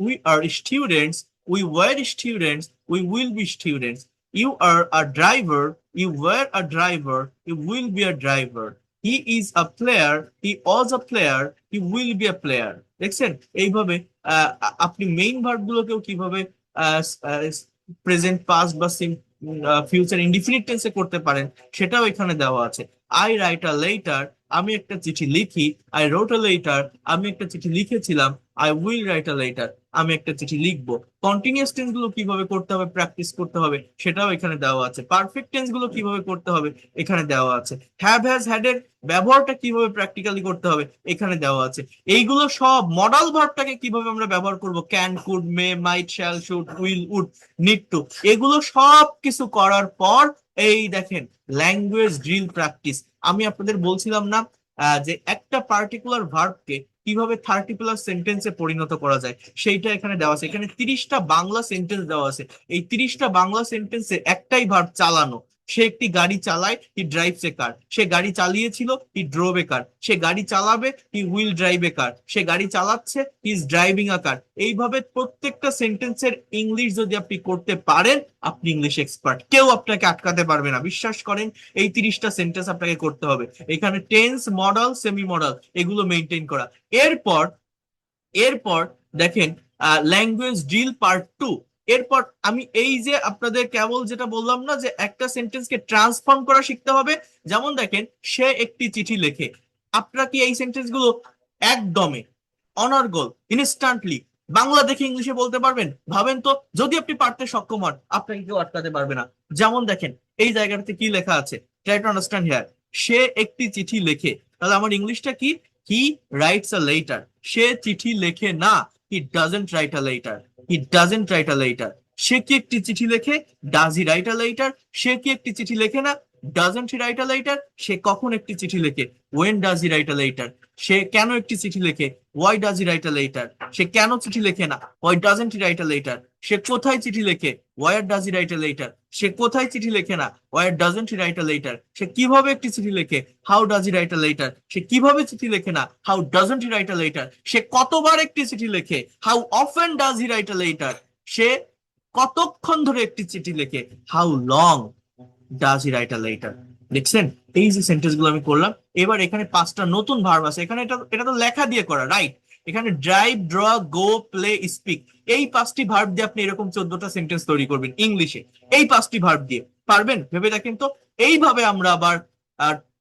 we are students, we were students, we will be students, you are a driver, you were a driver, you will be a driver, he is a player, he was a player, he will be a player. দেখছেন এইভাবে আপনি main verb গুলোকেও কিভাবে present, past বা future indefinite টেন্সে করতে পারেন সেটাও এখানে দেওয়া আছে। আই রাইট আ লেটার, আমি একটা চিঠি লিখি। আই রোট আ লেটার, আমি একটা চিঠি লিখেছিলাম। I will write a letter, আমি একটা চিঠি লিখবো। কন্টিনিউয়াস টেন্স গুলো কিভাবে করতে হবে, প্র্যাকটিস করতে হবে, সেটাও এখানে দেওয়া আছে। পারফেক্ট টেন্স গুলো কিভাবে করতে হবে এখানে দেওয়া আছে। হ্যাভ, হ্যাজ, হ্যাড এর ব্যবহারটা কিভাবে প্র্যাকটিক্যালি করতে হবে এখানে দেওয়া আছে। এইগুলো সব মডাল ভার্বটাকে কিভাবে আমরা ব্যবহার করব, can, could, may, might, shall, should, will, would, need to, এগুলো সব কিছু করার পর এই দেখেন ল্যাঙ্গুয়েজ ড্রিল প্র্যাকটিস। আমি আপনাদের বলছিলাম না যে একটা পার্টিকুলার ভার্বকে কিভাবে 30+ সেন্টেন্সে পরিণত করা যায়, সেইটা এখানে দেওয়া আছে। এখানে 30টা বাংলা সেন্টেন্স দেওয়া আছে। এই 30টা বাংলা সেন্টেন্সে একটাই ভার্ব, চালানো। সে একটি গাড়ি চালায়, হি ড্রাইভস এ কার। সে গাড়ি চালিয়েছিল, হি ড্রোভ এ কার। সে গাড়ি চালাবে, হি উইল ড্রাইভ এ কার। সে গাড়ি চালাচ্ছে, হি ইজ ড্রাইভিং আ কার। এইভাবে প্রত্যেকটা সেন্টেন্সের ইংলিশ যদি আপনি করতে পারেন, আপনি ইংলিশ এক্সপার্ট, কেউ আপনাকে আটকাতে পারবে না, বিশ্বাস করেন। এই 30টা সেন্টেন্স আপনাকে করতে হবে। এখানে টেন্স, মডাল, সেমি মডাল এগুলো মেনটেন করা। এরপর এরপর দেখেন ল্যাঙ্গুয়েজ ড্রিল পার্ট 2। এরপর আমি এই যে আপনাদের কেবল যেটা বললাম না যে একটা সেন্টেন্সকে ট্রান্সফর্ম করা শিখতে হবে। যেমন দেখেন, সে একটি চিঠি লেখে। আপনারা কি এই সেন্টেন্স গুলো একদমে অনর্গল ইনস্ট্যান্টলি বাংলা দেখে ইংলিশে বলতে পারবেন? ভাবেন তো, যদি আপনি পারতে সক্ষম হন আপনাকে কেউ আটকাতে পারবে না। যেমন দেখেন এই জায়গাটাতে কি লেখা আছে, ট্রাই টু আন্ডারস্ট্যান্ড হিয়ার। সে একটি চিঠি লেখে, তাহলে আমার ইংলিশটা কি? হি রাইটস আ লেটার। সে চিঠি লেখে না, he doesn't write a letter, he doesn't write a letter. সে কি একটি চিঠি লেখে? Does he write a letter. সে কি একটি চিঠি লেখে না? Doesn't he write a letter. সে কখন একটি চিঠি লেখে? When does he write a letter. সে কেন একটি চিঠি লেখে? Why does he write a letter. সে কেন চিঠি লেখে না? Why doesn't he write a letter. সে কোথায় চিঠি লেখে? Where does he write a letter. সে কোথায় চিঠি লেখে না? Where doesn't he write a letter. সে কিভাবে একটি চিঠি লেখে? How does he write a letter. সে কিভাবে চিঠি লেখে না? How doesn't he write a letter. সে কতবার একটি চিঠি লেখে? How often does he write a letter. সে কতক্ষণ ধরে একটি চিঠি লেখে? How long does he write a letter. দেখছেন এই যে সেন্টেন্স গুলো আমি করলাম। এবার এখানে 5টা নতুন ভার্ব আছে। এখানে এটা এটা তো লেখা দিয়ে করা, রাইট? এখানে ড্রাইভ, ড্র, গো, প্লে, স্পিক, এই 5টি ভার্ব দিয়ে আপনি এরকম 14টা সেন্টেন্স তৈরি করবেন ইংলিশে। এই 5টি ভার্ব দিয়ে পারবেন? ভেবে দেখেন তো। এইভাবে আমরা আবার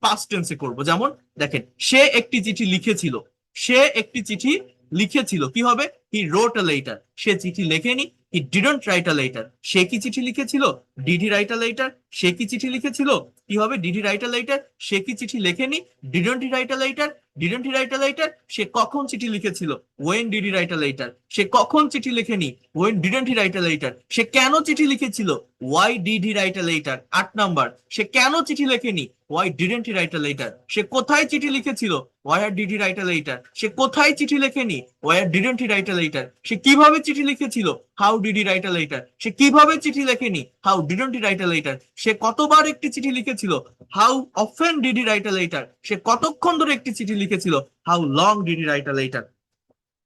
পাস্ট টেন্সে করব। যেমন দেখেন, সে একটি চিঠি লিখেছিল। সে একটি চিঠি লিখেছিল, কি হবে? হি রোট আ লেটার। সে চিঠি লেখেনি, he didn't write a letter. সে কি চিঠি লিখেছিল? Did he write a letter. সে কি চিঠি লিখেছিল? কি হবে? Did he write a letter. সে কি চিঠি লেখেনি? Didn't he write a letter. Didn't he write a letter, সে কখন চিঠি লিখেছিল, when did he write a letter, সে কখন চিঠি লেখেনি, when didn't he write a letter, সে কেন চিঠি লিখেছিল, why did he write a letter. 8 number, সে কেন চিঠি লেখেনি, why didn't he write a letter, সে কোথায় চিঠি লিখেছিল, where did he write a letter, সে কোথায় চিঠি লেখেনি, where didn't he write a letter, সে কিভাবে চিঠি লিখেছিল, how did he write a letter, সে কিভাবে চিঠি লেখেনি, how didn't he write a letter, সে কতবার একটি চিঠি লিখেছিল, how often did he write a letter, সে কতক্ষণ ধরে একটি চিঠি লিখেছিল, how long did he write a letter.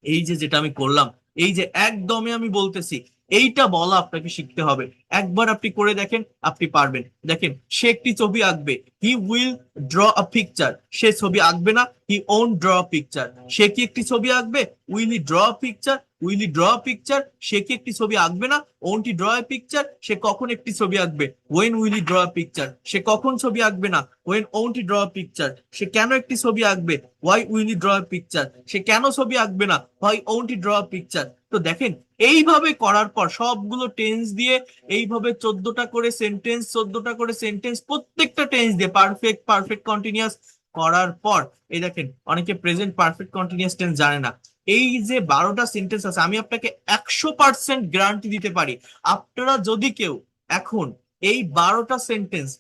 এই যে যেটা আমি করলাম, এই যে একদমই আমি বলতেছি, এইটা বলা আপনাকে শিখতে হবে। একবার আপনি করে দেখেন, আপনি পারবেন। দেখেন, সে একটি ছবি আঁকবে, he will draw a picture, সে ছবি আঁকবে না, he won't draw a picture. সে কি একটি ছবি আঁকবে, will he draw a picture, will he draw a picture. সে কি একটি ছবি আঁকবে না, won't he draw a picture. সে কখন একটি ছবি আঁকবে, when will he draw a picture. সে কখন ছবি আঁকবে না, when won't he draw a picture. সে কেন একটি ছবি আঁকবে, why will he draw a picture. সে কেন ছবি আঁকবে না, why won't he draw a picture. তো দেখেন, এইভাবে করার পর সবগুলো টেন্স দিয়ে, এইভাবে 14টা করে সেন্টেন্স, 14টা করে সেন্টেন্স, প্রত্যেকটা টেন্স দিয়ে পারফেক্ট, পারফেক্ট কন্টিনিউয়াস করার পর, এই দেখেন, অনেকে প্রেজেন্ট পারফেক্ট কন্টিনিউয়াস টেন্স জানে না। এই যে 12টা সেন্টেন্স আছে, আমি আপনাকে 100% গ্যারান্টি দিতে পারি, আপনারা যদি কেউ এখন এই 12টা সেন্টেন্স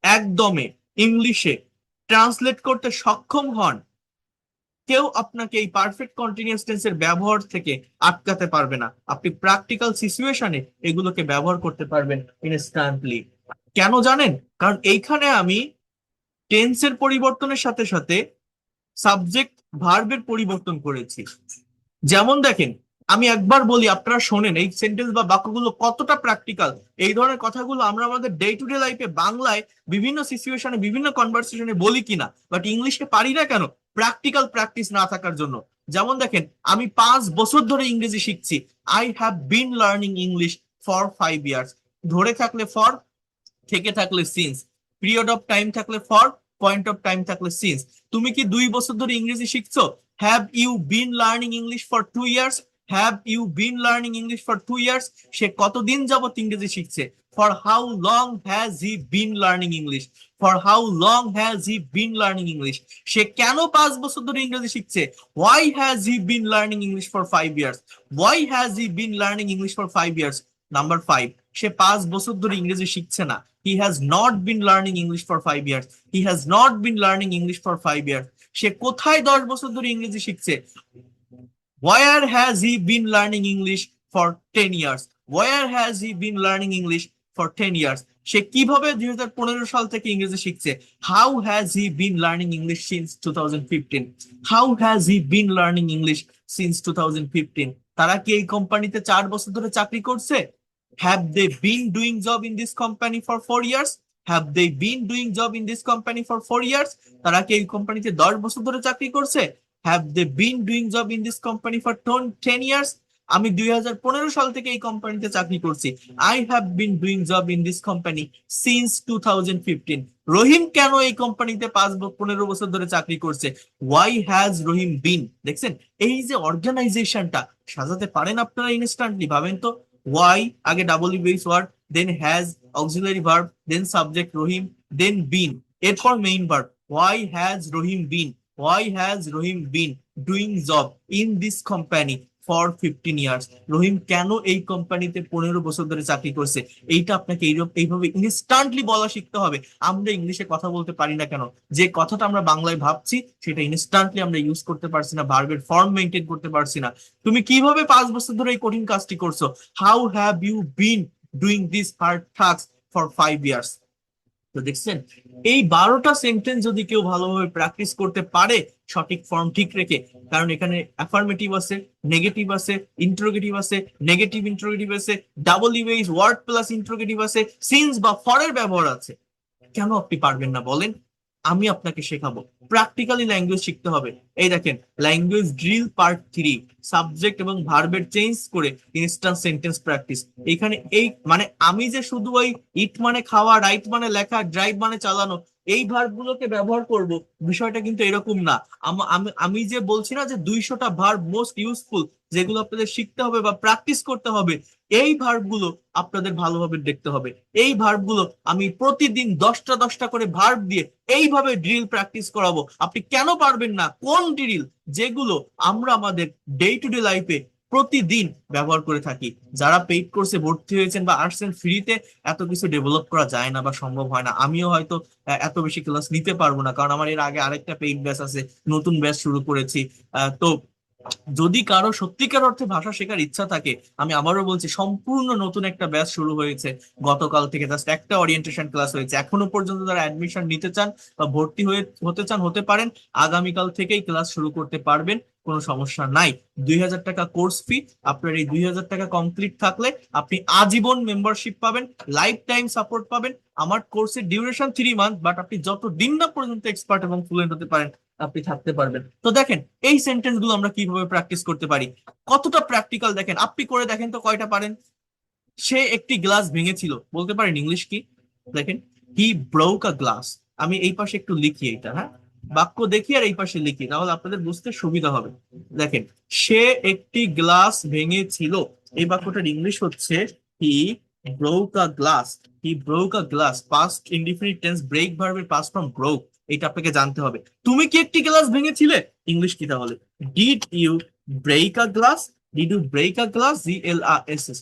একদমে ইংলিশে ট্রান্সলেট করতে সক্ষম হন, কেউ আপনাকে এই পারফেক্ট কন্টিনিউয়াস টেন্সের ব্যবহার থেকে আটকাতে পারবে না। আপনি প্র্যাকটিক্যাল সিচুয়েশনে এগুলোকে ব্যবহার করতে পারবেন ইনস্ট্যান্টলি। কেন জানেন? কারণ এইখানে আমি টেন্সের পরিবর্তনের সাথে সাথে সাবজেক্ট ভার্বের পরিবর্তন করেছি। যেমন দেখেন, আমি একবার বলি, আপনারা শোনেন এই সেন্টেন্স বা বাক্যগুলো কতটা প্র্যাকটিক্যাল। এই ধরনের কথাগুলো আমরা আমাদের ডে টু ডে লাইফে বাংলায় বিভিন্ন সিচুয়েশনে, বিভিন্ন কনভারসেশনে বলি কিনা, বাট ইংলিশে পারি না কেন, প্র্যাকটিক্যাল প্র্যাকটিস না থাকার জন্য। যেমন দেখেন, আমি 5 বছর ধরে ইংরেজি শিখছি, I have been learning English for 5 years. ধরে থাকলে ফর, থেকে থাকলে সিন্স, পিরিয়ড অফ টাইম থাকলে ফর, পয়েন্ট অফ টাইম থাকলে সিন্স। তুমি কি 2 বছর ধরে ইংরেজি শিখছো? Have you been learning English for 2 years? Have you been learning English for 2 years? সে কতদিন যাবত ইংরেজি শিখছে? For how long has he been learning English? For how long has he been learning English? সে কেন 5 বছর ধরে ইংরেজি শিখছে? Why has he been learning English for 5 years? Why has he been learning English for 5 years? Number 5, সে 5 বছর ধরে ইংরেজি শিখছে না। He has not been learning English for 5 years. He has not been learning English for 5 years. সে কোথায় 10 বছর ধরে ইংরেজি শিখছে? Where has he been learning English for 10 years? Where has he been learning English for 10 years? সে কিভাবে 2015 সাল থেকে ইংরেজি শিখছে? How has he been learning English since 2015? How has he been learning English since 2015? তারা কি এই কোম্পানিতে 4 বছর ধরে চাকরি করছে? Have they been doing job in this company for 4 years? Have they been doing job in this company for 4 years? তারা কি এই কোম্পানিতে 10 বছর ধরে চাকরি করছে? Have they been doing job in this company for 10 years? আমি 2015 সাল থেকে এই কোম্পানিতে চাকরি করছি। I have been doing job in this company since 2015. রহিম কেন এই কোম্পানিতে 15 বছর ধরে চাকরি করছে? Why has Rahim been? দেখছেন, এই যে অর্গানাইজেশনটা সাজাতে পারেন আপনারা ইনস্ট্যান্টলি। ভাবেন তো, why আগে double base word, then has, auxiliary verb, then subject Rahim, then been, এরপর main verb. Why has Rahim been? Why has Rahim been doing job in this company for 15 years? রহিম কেন এই কোম্পানিতে 15 বছর ধরে চাকরি করছে? এইটা আপনাকে এইভাবে ইনস্ট্যান্টলি বলা শিখতে হবে। আমরা ইংলিশে কথা বলতে পারি না কেন? যে কথাটা আমরা বাংলায় ভাবছি সেটা ইনস্ট্যান্টলি আমরা ইউজ করতে পারছি না, ভার্বের ফর্ম মেনটেন করতে পারছি না। তুমি কিভাবে 5 বছর ধরে এই কঠিন কাজটি করছো? How have you been doing this hard task for 5 years? তো দেখছেন, এই 12টা সেন্টেন্স যদি কেউ ভালোভাবে প্র্যাকটিস করতে পারে, সঠিক ফর্ম ঠিক রেখে, কারণ এখানে অ্যাফার্মেটিভ আছে, নেগেটিভ আছে, ইন্টারোগেটিভ আছে, নেগেটিভ ইন্টারোগেটিভ আছে, double US word plus interrogative আছে, সিন্স বা ফরের ব্যবহার আছে। কেন আপনি পারবেন না বলেন? আমি আপনাকে শেখাবো। প্র্যাকটিক্যালি ল্যাঙ্গুয়েজ শিখতে হবে। এই দেখেন, ল্যাঙ্গুয়েজ ড্রিল পার্ট 3, সাবজেক্ট এবং ভার্বের চেঞ্জ করে ইনস্ট্যান্ট সেন্টেন্স প্র্যাকটিস। এখানে এই মানে আমি যে শুধু ওই ইট মানে খাওয়া, রাইট মানে লেখা, ড্রাইভ মানে চালানো, এই ভার্বগুলোকে ব্যবহার করব, বিষয়টা কিন্তু এরকম না। আমি যে বলছি না যে 200টা ভার্ব মোস্ট ইউজফুল, যেগুলো আপনাদের শিখতে হবে বা প্র্যাকটিস করতে হবে, এই ভার্বগুলো আপনাদের ভালোভাবে দেখতে হবে। এই ভার্বগুলো আমি প্রতিদিন 10টা 10টা করে ভার্ব দিয়ে এইভাবে ড্রিল প্র্যাকটিস করাবো। আপনি কেন পারবেন না? কোন ড্রিল? যেগুলো আমরা আমাদের ডে টু ডে লাইফে প্রতিদিন ব্যবহার করে থাকি। যারা পেইড কোর্সে ভর্তি হয়েছেন বা আসছেন ফ্রিতে, এত কিছু ডেভেলপ করা যায় না বা সম্ভব হয় না। আমিও হয়তো এত বেশি ক্লাস নিতে পারবো না, কারণ আমার এর আগে আরেকটা পেইড ব্যাচ আছে, নতুন ব্যাচ শুরু করেছি। তো যদি কারো সত্যিকার অর্থে ভাষা শেখার ইচ্ছা থাকে, আমি আবারও বলছি, সম্পূর্ণ নতুন একটা ব্যাচ শুরু হয়েছে গতকাল থেকে। জাস্ট একটা ওরিয়েন্টেশন ক্লাস হয়েছে, এখনো পর্যন্ত যারা অ্যাডমিশন নিতে চান বা ভর্তি হতে চান, হতে পারেন। আগামীকাল থেকেই ক্লাস শুরু করতে পারবেন, কোনো সমস্যা নাই। 2,000 টাকা কোর্স ফি। আপনার এই 2,000 টাকা কমপ্লিট থাকলে আপনি আজীবন মেম্বারশিপ পাবেন, লাইফ টাইম সাপোর্ট পাবেন। আমার কোর্সের ডিউরেশন 3 মান্থ, বাট আপনি যত দিন না পর্যন্ত এক্সপার্ট এবং ফ্লুয়েন্ট হতে পারেন, আপনি থাকতে পারবেন। তো দেখেন, এই সেন্টেন্স গুলো আমরা কিভাবে প্র্যাকটিস করতে পারি, কতটা প্র্যাকটিক্যাল দেখেন। আপনি করে দেখেন তো কয়টা পারেন। সে একটি গ্লাস ভেঙেছিল, বলতে পারেন ইংলিশ কি? দেখেন, হি ব্রোক আ গ্লাস। আমি এই পাশে একটু লিখি এটা, হ্যাঁ, বাক্য দেখি আর এই পাশে লিখি, তাহলে আপনাদের বুঝতে সুবিধা হবে। দেখেন, সে একটি গ্লাস ভেঙেছিল, এই বাক্যটার ইংলিশ হচ্ছে he broke a glass. He broke a glass, past indefinite tense, break ভার্বের পাস্ট ফর্ম ব্রোক। এটা আপনাকে জানতে হবে। তুমি কি একটি গ্লাস ভেঙেছিলে? ইংলিশ কি তাহলে? Did you break a glass? Did you break a glass? GLASS।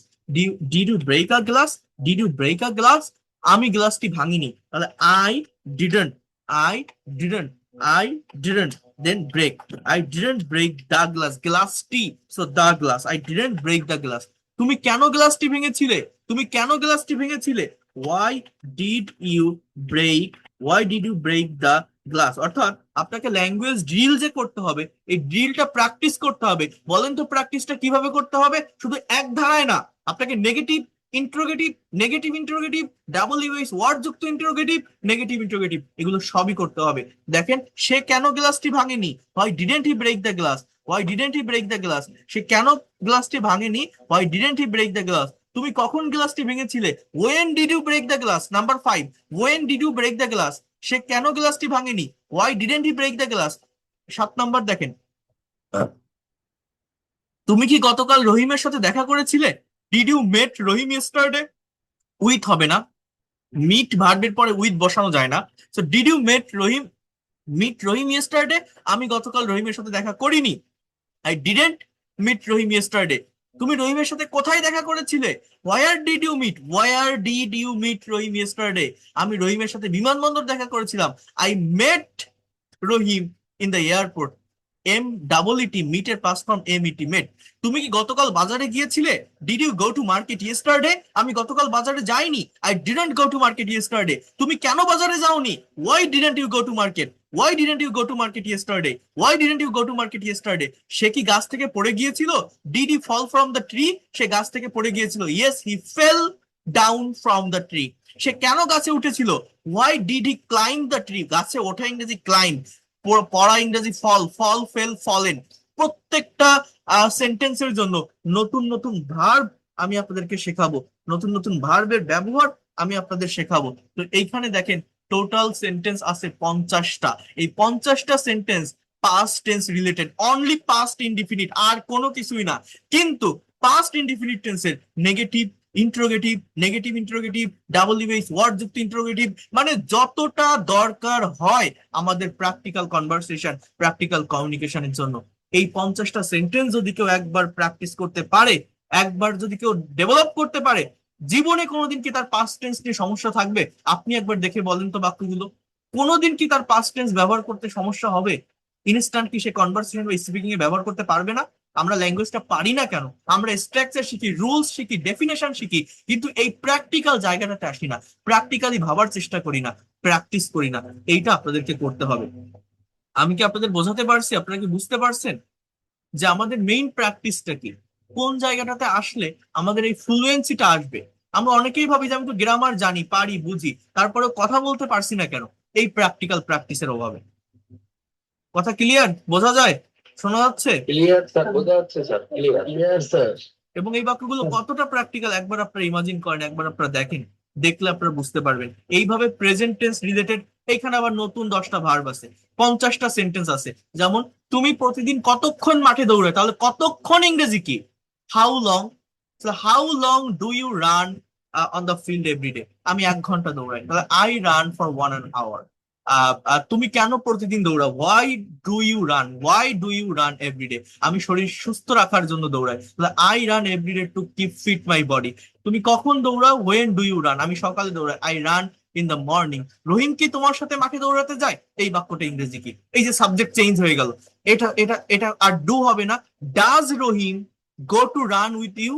Did you break a glass? Did you break a glass? আমি গ্লাসটি ভাঙিনি, তাহলে I didn't. I didn't. I didn't, then break. I didn't break the glass, গ্লাসটি, so the glass, I didn't break the glass. তুমি কেন গ্লাসটি ভেঙেছিলে? তুমি কেন গ্লাসটি ভেঙেছিলে? Why did you break? Why did you break the glass? অর্থাৎ আপনাকে ল্যাঙ্গুয়েজ ড্রিল যে করতে হবে, এই ড্রিলটা প্র্যাকটিস করতে হবে। বলেন তো প্র্যাকটিসটা কিভাবে করতে হবে? শুধু এক ধারায় না, আপনাকে negative interrogative, negative interrogative, double US word যুক্ত ইন্টারোগেটিভ, নেগেটিভ ইন্টারোগেটিভ, এগুলো সবই করতে হবে। দেখেন, সে কেন গ্লাসটি ভাঙেনি? Why didn't he break the glass? Why didn't he break the glass? সে কেন গ্লাসটি ভাঙেনি? Why didn't he break the glass? তুমি কখন গ্লাসটি ভেঙেছিলে? When did you break the glass? Number 5, when did you break the glass? সে কেন গ্লাসটি ভাঙেনি? Why didn't he break the glass? 7 number দেখেন, তুমি কি গতকাল রহিমের সাথে দেখা করেছিলে? Did you met Rahim yesterday? With হবে না, মিট ভার্বের পরে উইথ বসানো যায় না। So did you meet Rahim yesterday? আমি গতকাল রহিমের সাথে দেখা করিনি। I didn't meet Rahim yesterday. তুমি রহিমের সাথে কোথায় দেখা করেছিলে? Where did you meet? Where did you meet Rahim yesterday? আমি রহিমের সাথে বিমানবন্দর দেখা করেছিলাম। I mate Rahim in the airport. MET, মিটের পাস ফর্ম MET, মেট। তুমি কি গতকাল বাজারে গিয়েছিলে? Did you go to market yesterday? আমি গতকাল বাজারে যাইনি। I didn't go to market yesterday. তুমি কেন বাজারে যাওনি? Why didn't you go to market? Why didn't you go to market yesterday? Why didn't you go to market yesterday? সে কি গাছ থেকে পড়ে গিয়েছিল? Did he fall from the tree? সে গাছ থেকে পড়ে গিয়েছিল। Yes, he fell down from the tree. সে কেন গাছে উঠেছিল? Why did he climb the tree? গাছে ওঠা ইংরেজি ক্লাইম্ব, পড়া ইংরেজি ফল, ফল ফেল ফলেন। প্রত্যেকটা সেন্টেন্সের জন্য নতুন নতুন ভার্ব আমি আপনাদেরকে শেখাবো, নতুন নতুন ভার্বের ব্যবহার আমি আপনাদের শেখাবো। তো এইখানে দেখেন, টোটাল সেন্টেন্স আছে 50টা। এই 50টা sentence past tense related, only past indefinite, আর কোনো কিছুই না। কিন্তু পাস্ট ইনডিফিনিট টেন্সের negative interrogative, negative interrogative, double US word যুক্ত ইন্টারোগেটিভ, মানে যতটা দরকার হয় আমাদের প্র্যাকটিক্যাল কনভারসেশন, প্র্যাকটিক্যাল কমিউনিকেশনের জন্য, এই 50টা সেন্টেন্স যদি কেউ একবার প্র্যাকটিস করতে পারে, একবার যদি কেউ ডেভেলপ করতে পারে, জীবনে কোনোদিন কি তার পাস্ট টেন্স নিয়ে সমস্যা থাকবে? আপনি একবার দেখে বলেন তো বাক্যগুলো, কোনোদিন কি তার পাস্ট টেন্স ব্যবহার করতে সমস্যা হবে? ইনস্ট্যান্ট কি সে কনভারসেশন বা স্পিকিং এ ব্যবহার করতে পারবে না? আমরা ল্যাঙ্গুয়েজটা পারি না কেন? আমরা স্ট্রাকচার শিখি, রুলস শিখি, ডেফিনেশন শিখি, কিন্তু এই প্র্যাকটিক্যাল জায়গাটাতে আসি না, প্র্যাকটিক্যালি ভাবার চেষ্টা করি না, প্র্যাকটিস করি না। এইটা আপনাদেরকে করতে হবে। আমি কি আপনাদের বোঝাতে পারছি? আপনারা কি বুঝতে পারছেন যে আমাদের মেইন প্র্যাকটিসটা কি? কোন জায়গাটাতে আসলে আমাদের এই ফ্লুয়েন্সিটা আসবে? আমরা অনেকেই ভাবি যে আমি তো গ্রামার জানি, পারি, বুঝি, তারপরেও কথা বলতে পারছি না কেন? এই প্র্যাকটিক্যাল প্র্যাকটিসের অভাবে। কথা ক্লিয়ার? বোঝা যায়? শোনা যাচ্ছে? ক্লিয়ার স্যার, বোঝা যাচ্ছে স্যার, ক্লিয়ার ক্লিয়ার স্যার। এবং এই বাক্যগুলো কতটা প্র্যাকটিক্যাল একবার আপনারা ইমাজিন করেন, একবার আপনারা দেখেন, দেখলে আপনারা বুঝতে পারবেন। এইভাবে প্রেজেন্ট টেন্স রিলেটেড এইখানে আবার নতুন 10টা ভার্ব আছে, 50টা সেন্টেন্স আছে। যেমন তুমি প্রতিদিন কতক্ষণ মাঠে দৌড়ায়, তাহলে কতক্ষণ ইংরেজি কি? How long. How long do you run on the field everyday? আমি 1 ঘন্টা দৌড়াই, তাহলে আই রান ফর 1 hour। তুমি কেন প্রতিদিন দৌড়াও? Why do you run, why do you run every day? আমি শরীর সুস্থ রাখার জন্য দৌড়াই, তাহলে I run every day to keep fit my body. তুমি কখন দৌড়াও? When do you run? আমি সকালে দৌড়াই, I run in the morning. Rahim কি তোমার সাথে মাঠে দৌড়াতে যায়? এই বাক্যটা ইংরেজি কি? এই যে সাবজেক্ট চেঞ্জ হয়ে গেল, এটা এটা এটা আর ডু হবে না। Does Rahim go to run with you?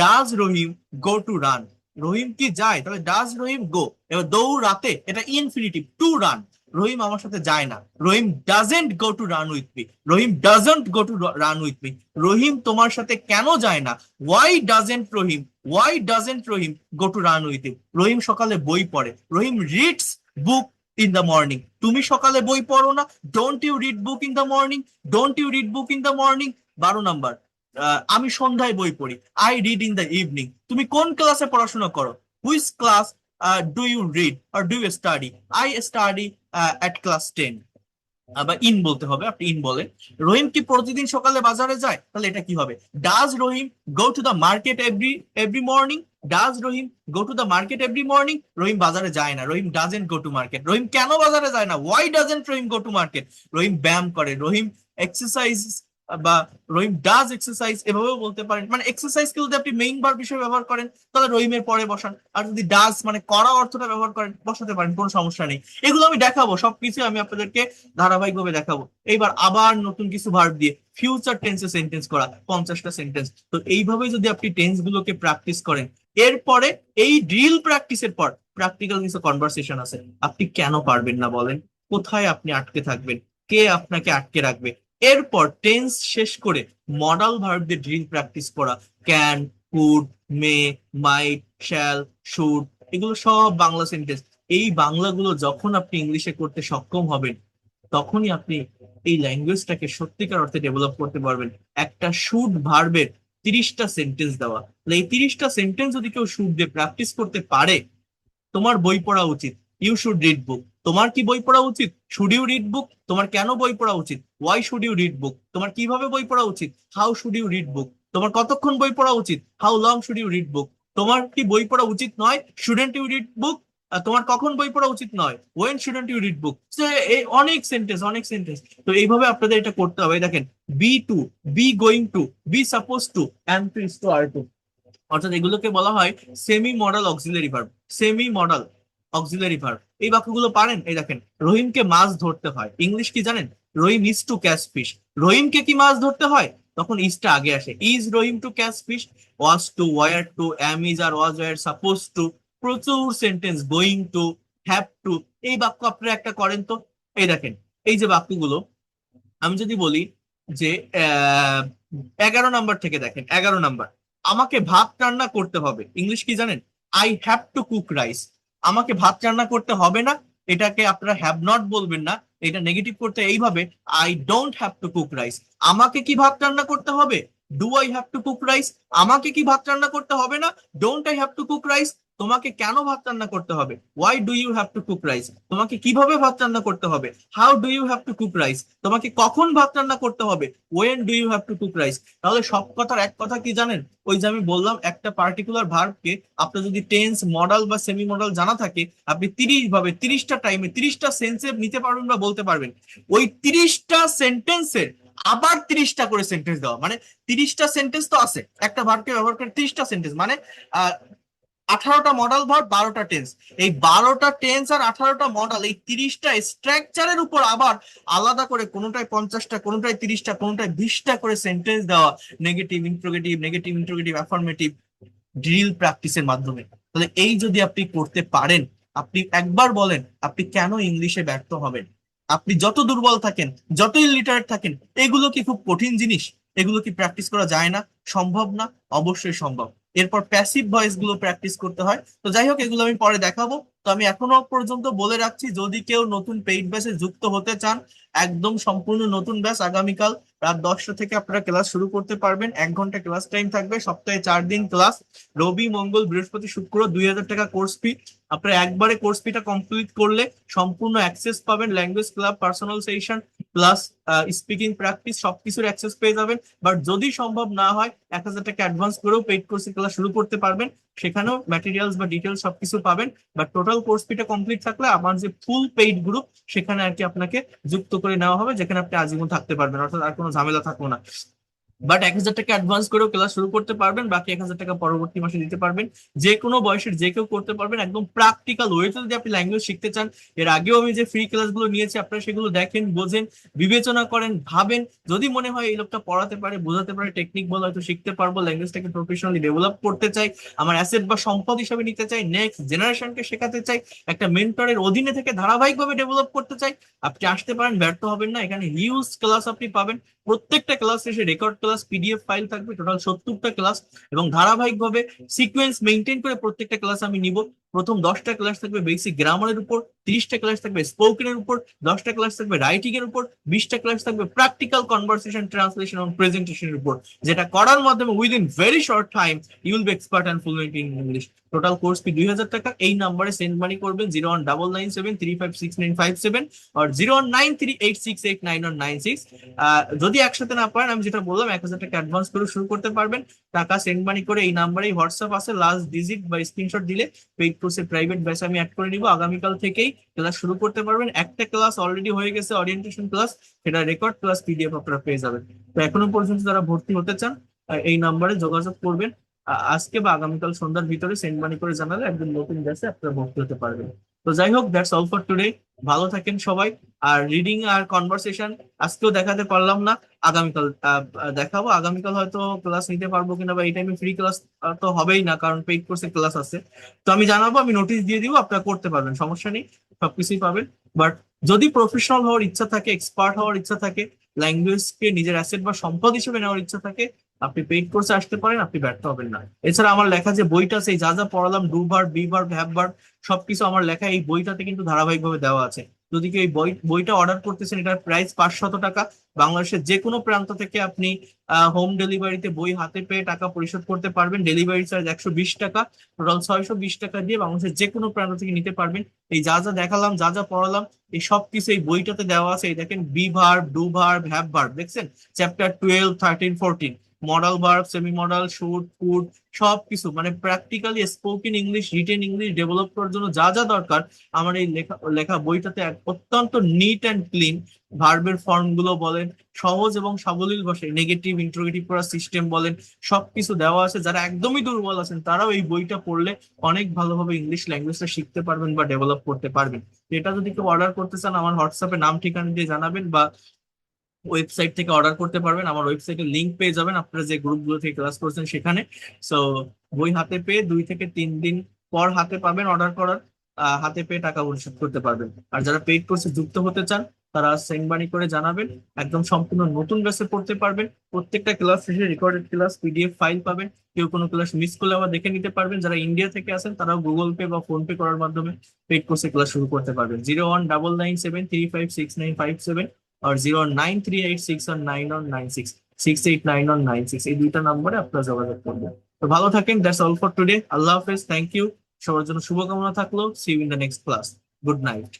Does Rahim go to run? Rahim কি যায়? তাহলে ডাজ রহিম গো। এবার দৌড়াতে, এটা ইনফিনিটিভ, টু রান। রহিম আমার সাথে যায় না, Rahim doesn't go to run with me. Rahim doesn't go to run with me. Rahim তোমার সাথে কেন যায় না? Why doesn't Rahim, why doesn't Rahim go to run with you? Rahim সকালে বই পড়ে, Rahim reads book in the morning. তুমি সকালে বই পড়ো না? Don't you read book in the morning? Don't you read book in the morning. 12 number, আমি সন্ধ্যায় বই পড়ি, I read in the evening. তুমি কোন ক্লাসে পড়াশোনা করো? Which class do you read or do you study? I study at class 10। আবার ইন বলতে হবে, আপনি ইন বলেন। রহিম কি প্রতিদিন সকালে বাজারে যায়? তাহলে এটা কি হবে? Does Rahim go to the market every every morning? Does Rahim go to the market every morning? Rahim বাজারে যায় না, Rahim doesn't go to market. Rahim কেন বাজারে যায় না? Why doesn't Rahim go to market? Rahim ব্যায়াম করে, রহিম এক্সারসাইজ, বা রহিম ডাজ এক্সারসাইজ, এভাবেও বলতে পারেন। মানে এক্সারসাইজ কে যদি আপনি মেইন ভার্ব হিসেবে ব্যবহার করেন, তাহলে রহিমের পরে বসান। আর যদি ডাজ মানে করা অর্থটা ব্যবহার করেন, বসাতে পারেন, কোনো সমস্যা নেই। এগুলো আমি দেখাবো, সবকিছু আমি আপনাদেরকে ধারাবাহিকভাবে দেখাবো। এইবার আবার নতুন কিছু ভার্ব দিয়ে ফিউচার টেন্সে সেন্টেন্স করা, 50টা সেন্টেন্স। তো এইভাবে যদি আপনি টেন্স গুলোকে প্র্যাকটিস করেন, এরপরে এই ড্রিল প্র্যাকটিসের পর প্র্যাকটিক্যাল কিছু কনভারসেশন আছে। আপনি কেন পারবেন না বলেন? কোথায় আপনি আটকে থাকবেন? কে আপনাকে আটকে রাখবে? এরপর টেন্স শেষ করে মডাল ভার্ব দিয়ে ড্রিল প্র্যাকটিস করা। Can, could, may, might, shall, should, এগুলো সব বাংলা সেন্টেন্স। এই বাংলাগুলো যখন আপনি ইংলিশে করতে সক্ষম হবেন, তখনই আপনি এই ল্যাঙ্গুয়েজটাকে সত্যিকার অর্থে ডেভেলপ করতে পারবেন। একটা শুড ভার্বের 30টা সেন্টেন্স দেওয়া, তাহলে এই 30টা সেন্টেন্স যদি কেউ শুড দিয়ে প্র্যাকটিস করতে পারে, তোমার বই পড়া উচিত। You should read book. তোমার কি বই পড়া উচিত? Should you read book? তোমার কেন বই পড়া উচিত? Why should you read book? তোমার কিভাবে বই পড়া উচিত? How should you read book? তোমার কতক্ষণ বই পড়া উচিত? How long should you read book? তোমার কি বই পড়া উচিত নয়? Shouldn't you read book? তোমার কখন বই পড়া উচিত নয়? When shouldn't you read book? এই অনেক সেন্টেন্স, অনেক সেন্টেন্স। তো এইভাবে আপনাদের এটা করতে হবে। দেখেন, be to, be going to, be suppose to, am to, is to, are to, অর্থাৎ এগুলোকে বলা হয় semi modal auxiliary verb. Semi modal auxiliary verb. এই বাক্যগুলো পারেন? এই দেখেন, রহিমকে মাছ ধরতে হয়, ইংলিশ কি জানেন? Rahim is to catch fish. রহিমকে কি মাছ ধরতে হয়? তখন ইজটা আগে আসে। Is Rahim to catch fish? Was to, were to, am is are was were, suppose to, প্রচুর sentence, going to, have to. এই বাক্য আপনারা একটা করেন তো। এই দেখেন, এই যে বাক্যগুলো, আমি যদি বলি যে 11 নাম্বার থেকে দেখেন, 11 নাম্বার, আমাকে ভাত রান্না করতে হবে, ইংলিশ কি জানেন? I have to cook rice. আমাকে ভাত রান্না করতে হবে না, এটাকে আপনারা হ্যাভ নট বলবেন না, এটা নেগেটিভ করতে এইভাবে, I don't have to cook rice. আমাকে কি ভাত রান্না করতে হবে? Do I have to cook rice? আমাকে কি ভাত রান্না করতে হবে না? Don't I have to cook rice? তোমাকে কেন ভাত রান্না করতে হবে? Why do you have to cook rice? তোমাকে কিভাবে ভাত রান্না করতে হবে? How do you have to cook rice? তোমাকে কখন ভাত রান্না করতে হবে? When do you have to cook rice? তাহলে সব কথার এক কথা কি জানেন? ওই যে আমি বললাম, একটা পার্টিকুলার ভার্বকে আপনার যদি টেন্স, মডাল বা সেমি মডাল জানা থাকে, আপনি 30 ভাবে 30টা টাইমে 30টা সেন্সে নিতে পারবেন বা বলতে পারবেন। ওই 30টা সেন্টেন্সের আবার 30টা করে সেন্টেন্স দেওয়া, মানে 30টা সেন্টেন্স তো আছে একটা ভার্বকে ব্যবহার করে, 30টা সেন্টেন্স মানে 18টা মডাল ভার্ব, 12টা টেন্স। এই 12টা টেন্স আর 18টা মডাল, এই 30টা স্ট্রাকচারের উপর আবার আলাদা করে কোনোটায় 50টা, কোনোটায় 30টা, কোনোটায় 20টা করে সেন্টেন্স দেওয়া, negative, interrogative, negative, interrogative, affirmative, drill প্র্যাকটিসের মাধ্যমে। তাহলে এই যদি আপনি করতে পারেন, আপনি একবার বলেন আপনি কেন ইংলিশে ব্যর্থ হবেন? আপনি যত দুর্বল থাকেন, যত ইলিটারেট থাকেন, এগুলো কি খুব কঠিন জিনিস? এগুলো কি প্র্যাকটিস করা যায় না? সম্ভব না? অবশ্যই সম্ভব। এরপর প্যাসিভ ভয়েস গুলো প্র্যাকটিস করতে হয়। তো যাই হোক, এগুলো আমি পরে দেখাবো। তো আমি এখনো পর্যন্ত বলে রাখছি, যদি কেউ নতুন পেইড ব্যাচে যুক্ত হতে চান, একদম সম্পূর্ণ নতুন ব্যাচ, আগামীকাল রাত 10টা থেকে আপনারা ক্লাস শুরু করতে পারবেন। 1 ঘন্টা ক্লাস টাইম থাকবে, সপ্তাহে 4 দিন ক্লাস, রবি মঙ্গল বৃহস্পতি শুক্র, 2,000 টাকা কোর্স ফি। আপনারা একবারে কোর্স ফিটা কমপ্লিট করলে সম্পূর্ণ অ্যাক্সেস পাবেন, language club, personal session plus speaking practice সবকিছুর অ্যাক্সেস পেয়ে যাবেন। বাট যদি সম্ভব না হয়, 1,000 টাকা অ্যাডভান্স করেও পেইড কোর্সে ক্লাস শুরু করতে পারবেন, সেখানেও ম্যাটেরিয়ালস বা ডিটেলস সবকিছু পাবেন। বাট টোটাল কোর্স ফিটা কমপ্লিট থাকলে আমার যে ফুল পেইড গ্রুপ, সেখানে আর কি আপনাকে যুক্ত করে নেওয়া হবে, যেখানে আপনি আজীবন থাকতে পারবেন, অর্থাৎ আর কোনো ঝামেলা থাকবে না। বাট 1,000 টাকা অ্যাডভান্স করেও ক্লাস শুরু করতে পারবেন, বাকি 1,000 টাকা পরবর্তী মাসে দিতে পারবেন। যে কোনো বয়সের যে কেউ করতে পারবেন, একদম প্র্যাকটিক্যাল ওয়েতে যদি আপনি ল্যাঙ্গুয়েজ শিখতে চান। এর আগেও আমি যে ফ্রি ক্লাসগুলো নিয়েছি, আপনারা সেগুলো দেখেন, বোঝেন, বিবেচনা করেন, ভাবেন। যদি মনে হয় এই লোকটা পড়াতে পারে, বোঝাতে পারে, টেকনিক বলে হয়তো শিখতে পারবো, ল্যাঙ্গুয়েজটাকে প্রফেশনালি ডেভেলপ করতে চাই, আমার অ্যাসেট বা সম্পদ হিসাবে নিতে চাই, নেক্সট জেনারেশনকে শেখাতে চাই, একটা মেন্টরের অধীনে থেকে ধারাবাহিকভাবে ডেভেলপ করতে চাই, আপনি আসতে পারেন, ব্যর্থ হবেন না। এখানে হিউজ ক্লাস আপনি পাবেন। প্রত্যেকটা ক্লাস শেষে রেকর্ড ক্লাস পিডিএফ ফাইল থাকবে, টোটাল 70টা ক্লাস, এবং ধারাবাহিকভাবে সিকোয়েন্স মেনটেন করে প্রত্যেকটা ক্লাস আমি নিব। প্রথম 10টা ক্লাস থাকবে বেসিক গ্রামারের উপর, 30টা ক্লাস থাকবে স্পোকেনের উপর, 10টা ক্লাস থাকবে রাইটিং এর উপর, 20টা ক্লাস থাকবে প্র্যাকটিক্যাল কনভারসেশন, ট্রান্সলেশন এবং প্রেজেন্টেশনের উপর, যেটা করার মাধ্যমে within very short time you will be expert and fluent in English. Total course fee 2,000 টাকা। এই নাম্বারে সেন্ড মানি করবেন 0199735695 আর 019386899196। যদি একসাথে না পারেন, আমি যেটা বললাম, 1,000 টাকা অ্যাডভান্স করে শুরু করতে পারবেন। টাকা সেন্ড মানি করে এই নাম্বারেই হোয়াটসঅ্যাপ আছে, লাস্ট ডিজিট বা স্ক্রিনশট দিলে পেইড কোর্সে প্রাইভেট ব্যাচ আমি অ্যাড করে নিব। আগামীকাল থেকেই ক্লাস শুরু করতে পারবেন। একটা ক্লাস অলরেডি হয়ে গেছে, ওরিয়েন্টেশন ক্লাস, সেটা রেকর্ড প্লাস পিডিএফ আপনারা পেয়ে যাবেন। তো এখনো পর্যন্ত যারা ভর্তি হতে চান, এই নাম্বারে যোগাযোগ করবেন। আজকে বা আগামীকাল সন্ধ্যার ভিতরে সেন্ড মানি করে জানালে একদম নতুন ব্যাচে আপনারা ভর্তি হতে পারবেন। তো যাই হোক, দ্যাটস অল ফর টুডে। ভালো থাকেন সবাই। আর রিডিং আর কনভারসেশন আজকেও দেখাতে পারলাম না, আগামীকাল দেখাবো। আগামীকাল হয়তো ক্লাস নিতে পারবো কিনা, বা এই টাইমে ফ্রি ক্লাস তো হবেই না, কারণ পেইড কোর্সে ক্লাস আছে। তো আমি জানাবো, আমি নোটিশ দিয়ে দিব, আপনারা করতে পারবেন, সমস্যা নেই, সবকিছুই পাবেন। বাট যদি প্রফেশনাল হওয়ার ইচ্ছা থাকে, এক্সপার্ট হওয়ার ইচ্ছা থাকে, ল্যাঙ্গুয়েজকে নিজের অ্যাসেট বা সম্পদ হিসেবে নেওয়ার ইচ্ছা থাকে, আপনি পেইড কোর্সে আসতে পারেন, আপনি ব্যর্থ হবেন না। এছাড়া আমার লেখা যে বইটা, সেই যা যা পড়ালাম, do verb, be verb, have verb, সবকিছু আমার লেখা এই বইটাতে কিন্তু ধারাবাহিকভাবে দেওয়া আছে। যদি কেউ এই বইটা অর্ডার করতেছেন, এটার প্রাইস 500 টাকা। বাংলাদেশের যে কোনো প্রান্ত থেকে আপনি হোম ডেলিভারিতে বই হাতে পেয়ে টাকা পরিশোধ করতে পারবেন। ডেলিভারি চার্জ 120 টাকা। টোটাল 620 টাকা দিয়ে বাংলাদেশের যে কোনো প্রান্ত থেকে নিতে পারবেন। এই যা যা দেখালাম, যা যা পড়ালাম, এই সব কিছু এই বইটাতে দেওয়া আছে। এই দেখেন, be verb, do verb, have verb, দেখছেন? Chapter 12, 13, 14, modal verb, semi modal, should, could, সবকিছু, মানে practically spoken English, written English develop করার জন্য যা যা দরকার, আমার এই লেখা লেখা বইটাতে অত্যন্ত নিট অ্যান্ড ক্লিন। ভার্বের ফর্ম গুলো বলেন, সহজ এবং সাবলীল ভাষায় নেগেটিভ ইন্টারোগেটিভ করার সিস্টেম বলেন, সবকিছু দেওয়া আছে। যারা একদমই দুর্বল আছেন, তারাও এই বইটা পড়লে অনেক ভালোভাবে ইংলিশ ল্যাঙ্গুয়েজটা শিখতে পারবেন বা ডেভেলপ করতে পারবেন। তো এটা যদি কেউ অর্ডার করতে চান, আমার হোয়াটসঅ্যাপে নাম ঠিকানা দিয়ে জানাবেন, বা ওয়েবসাইট থেকে অর্ডার করতে পারবেন। আমার ওয়েবসাইটের লিংক পেয়ে যাবেন আপনারা যে গ্রুপগুলো থেকে ক্লাস করছেন সেখানে। সো বই হাতে পেয়ে 2 থেকে 3 দিন পর হাতে পাবেন অর্ডার করার, হাতে পেয়ে টাকা পরিশোধ করতে পারবেন। আর যারা পেইড কোর্সে যুক্ত হতে চান, তারা সেন্ড মানি করে জানাবেন। একদম সম্পূর্ণ নতুন ব্যাচে পড়তে পারবেন। প্রত্যেকটা ক্লাস শেষে রেকর্ডেড ক্লাস পিডিএফ ফাইল পাবেন। কেউ কোনো ক্লাস মিস করলে আবার দেখে নিতে পারবেন। যারা ইন্ডিয়া থেকে আসেন, তারাও গুগল পে বা ফোন পে করার মাধ্যমে পেইড কোর্সে ক্লাস শুরু করতে পারবেন। 0199735695 আর 0938619196, 689196, এই দুইটা নম্বরে আপনারা যোগাযোগ করবেন। তো ভালো থাকেন। That's all for today. আল্লাহ হাফেজ, থ্যাংক ইউ। সবার জন্য শুভকামনা থাকলো। See you in the next class. Good night.